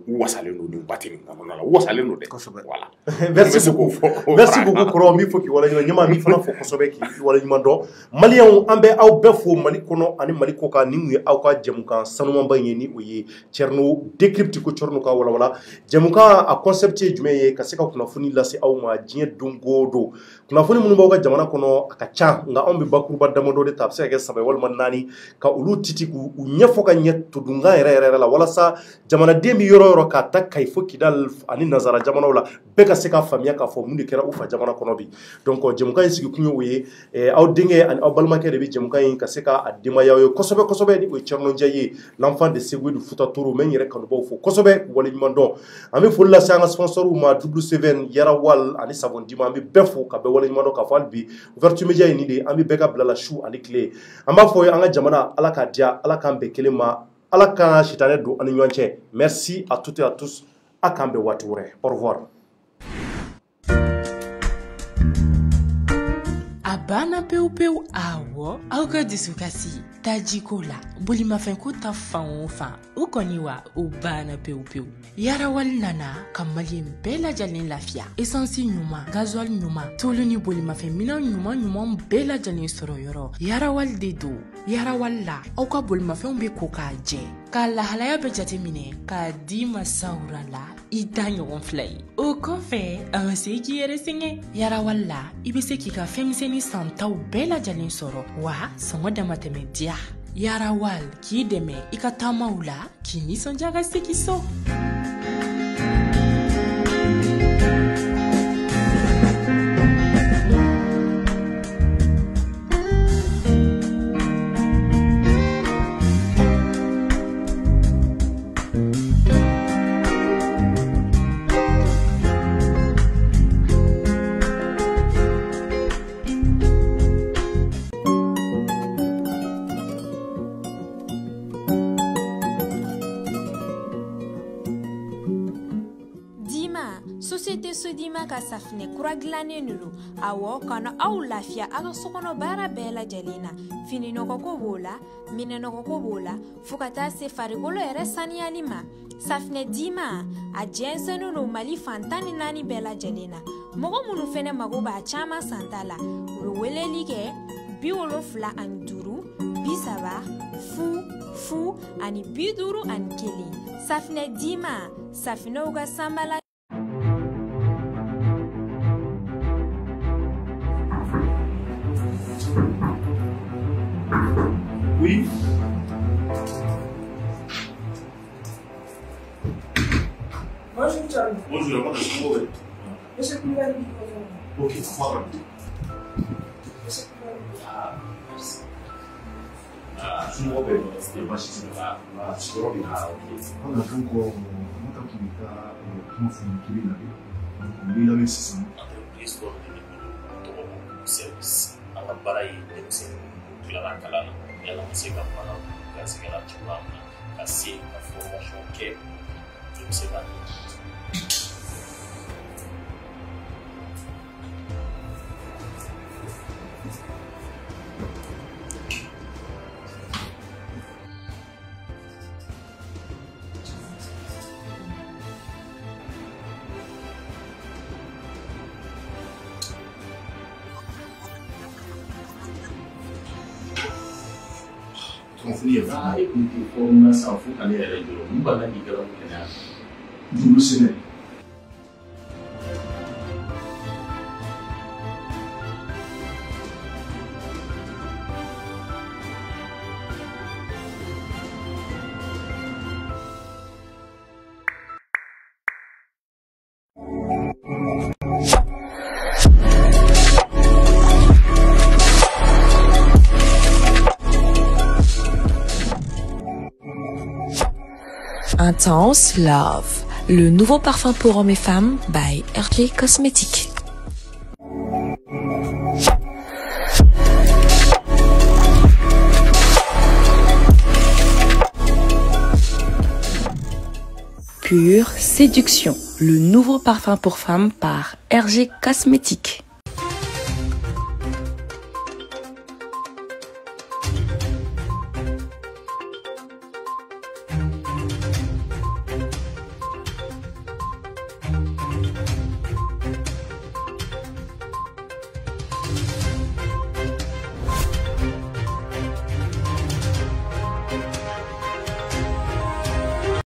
u wasalen don nin waati nin kɔnɔna la u wasalen don dɛ voilà merci beaucoup kɔrɔ min fɔ k'i waleɲuman ɲɛmaa min fana fɔ kosɛbɛ k'i waleɲuman dɔn maliyɛnw an bɛ aw bɛɛ fo mali kɔnɔ ani mali kɔ kan ni mun ye aw ka jɛmukan sanumanba in ye ni o ye Thierno Décrypte ko Thierno ka walawala jɛmukan a concept ye jumɛn ye ka se ka kunnafoni lase aw ma diɲɛ don o don kunnafoni minnu b'aw ka jamana kɔnɔ a ka ca nka anw bɛ bakuruba damadɔ de ta a bɛ se ka kɛ 3 walima 4 ka olu titi k'u ɲɛfɔ ka ɲɛ todunkan yɛrɛ la walasa jamanaden bi yɔrɔ yɔrɔ k'a ta Kayi fo Kidal ani nazara jamanaw la bɛɛ ka se ka faamuya k'a fɔ mun de kɛra u fa jamana kɔnɔ bi donc jɛmukan in sigi kun ye o ye aw denkɛ ani aw balimakɛ de bɛ jɛmukan in ka se ka a denbayaw ye kosɛbɛ kosɛbɛ ni o ye Thierno Ndiaye ye l'enfant de Ségou du Fouta Toro mɛ n yɛrɛ kanubaw fo kosɛbɛ k'u waleɲuman dɔn an bɛ foli lase an ka sponsors ma W7 Yarawal ani Savon Dima an bɛ bɛɛ fo ka bɛɛ waleɲuman dɔn k'a fɔ hali bi Ouverture Media ye nin de an bɛ bɛɛ ka bila la su ani tile an b'a fɔ an ka jamana Ala k'a diya Ala k'an bɛn kelen ma Ala ka sitanɛ don ani ɲɔgɔn cɛ merci à toutes et à tous a k'an bɛn waati wɛrɛ au revoir. A banna pewu pewu awɔ aw ka dusukasi tajiko la bolimafɛnko ta fan o fan o kɔni wa o banna pewu pewu yarawali nana ka maliyɛn bɛɛ lajɛlen lafiya esansi ɲuman gasoil ɲuman tulu ni bolimafɛn minɛn ɲuman bɛɛ lajɛlen sɔrɔ yɔrɔ yarawali de don yarawali la aw ka bolimafɛnw bɛ ko k'a jɛ k'a lahalaya bɛ jateminɛ k'a di masawura la i ta ɲɔgɔn fila ye o kɔfɛ a ma se k'i yɛrɛ sɛgɛn yarawali la i bɛ se k'i ka fɛnmisɛnnin santaw bɛɛ lajɛlen sɔrɔ wa sɔngɔ damatɛmɛ diya yarawali k'i dɛmɛ i ka taamaw la k'i nisɔndiya ka segin so. Société Sodima ka safinɛ kura dilannen de don awɔ kana aw lafiya a ka sokɔnɔ baara bɛɛ lajɛlen na fini nɔgɔko b'o la minɛ nɔgɔko b'o la fo ka taa se farikolo yɛrɛ saniyali ma safinɛ Dima a jɛnsɛnnen don Mali fan 14 bɛɛ lajɛlen na mɔgɔ minnu fɛnɛ mago b'a caman santa la u bɛ weleli kɛ 75 30 fu ani 51 safinɛ Dima safinɛw ka sanbala. Oui. Bonjour, Charles. Bonjour, comment est-ce que vous Monsieur Koulibaly. Ok, voilà. Monsieur Koulibaly. Ah, merci. Ah, je me rappelle, c'était pas chez moi. Ah, je me rappelle. Ah, ok. On a encore un système. L'histoire de service. À la baraille, c'est la calana. Elle a lancé comme pendant la cigarette, tu vois, cassé la formation qu'elle. Je ne sais pas. Ah, écoutez, pour moi, ça fout qu'on est à l'aide de l'eau. Nous, on a dit que l'on est double semaine. Intense Love, le nouveau parfum pour hommes et femmes by RG Cosmetics. Pure Séduction, le nouveau parfum pour femmes par RG Cosmetics.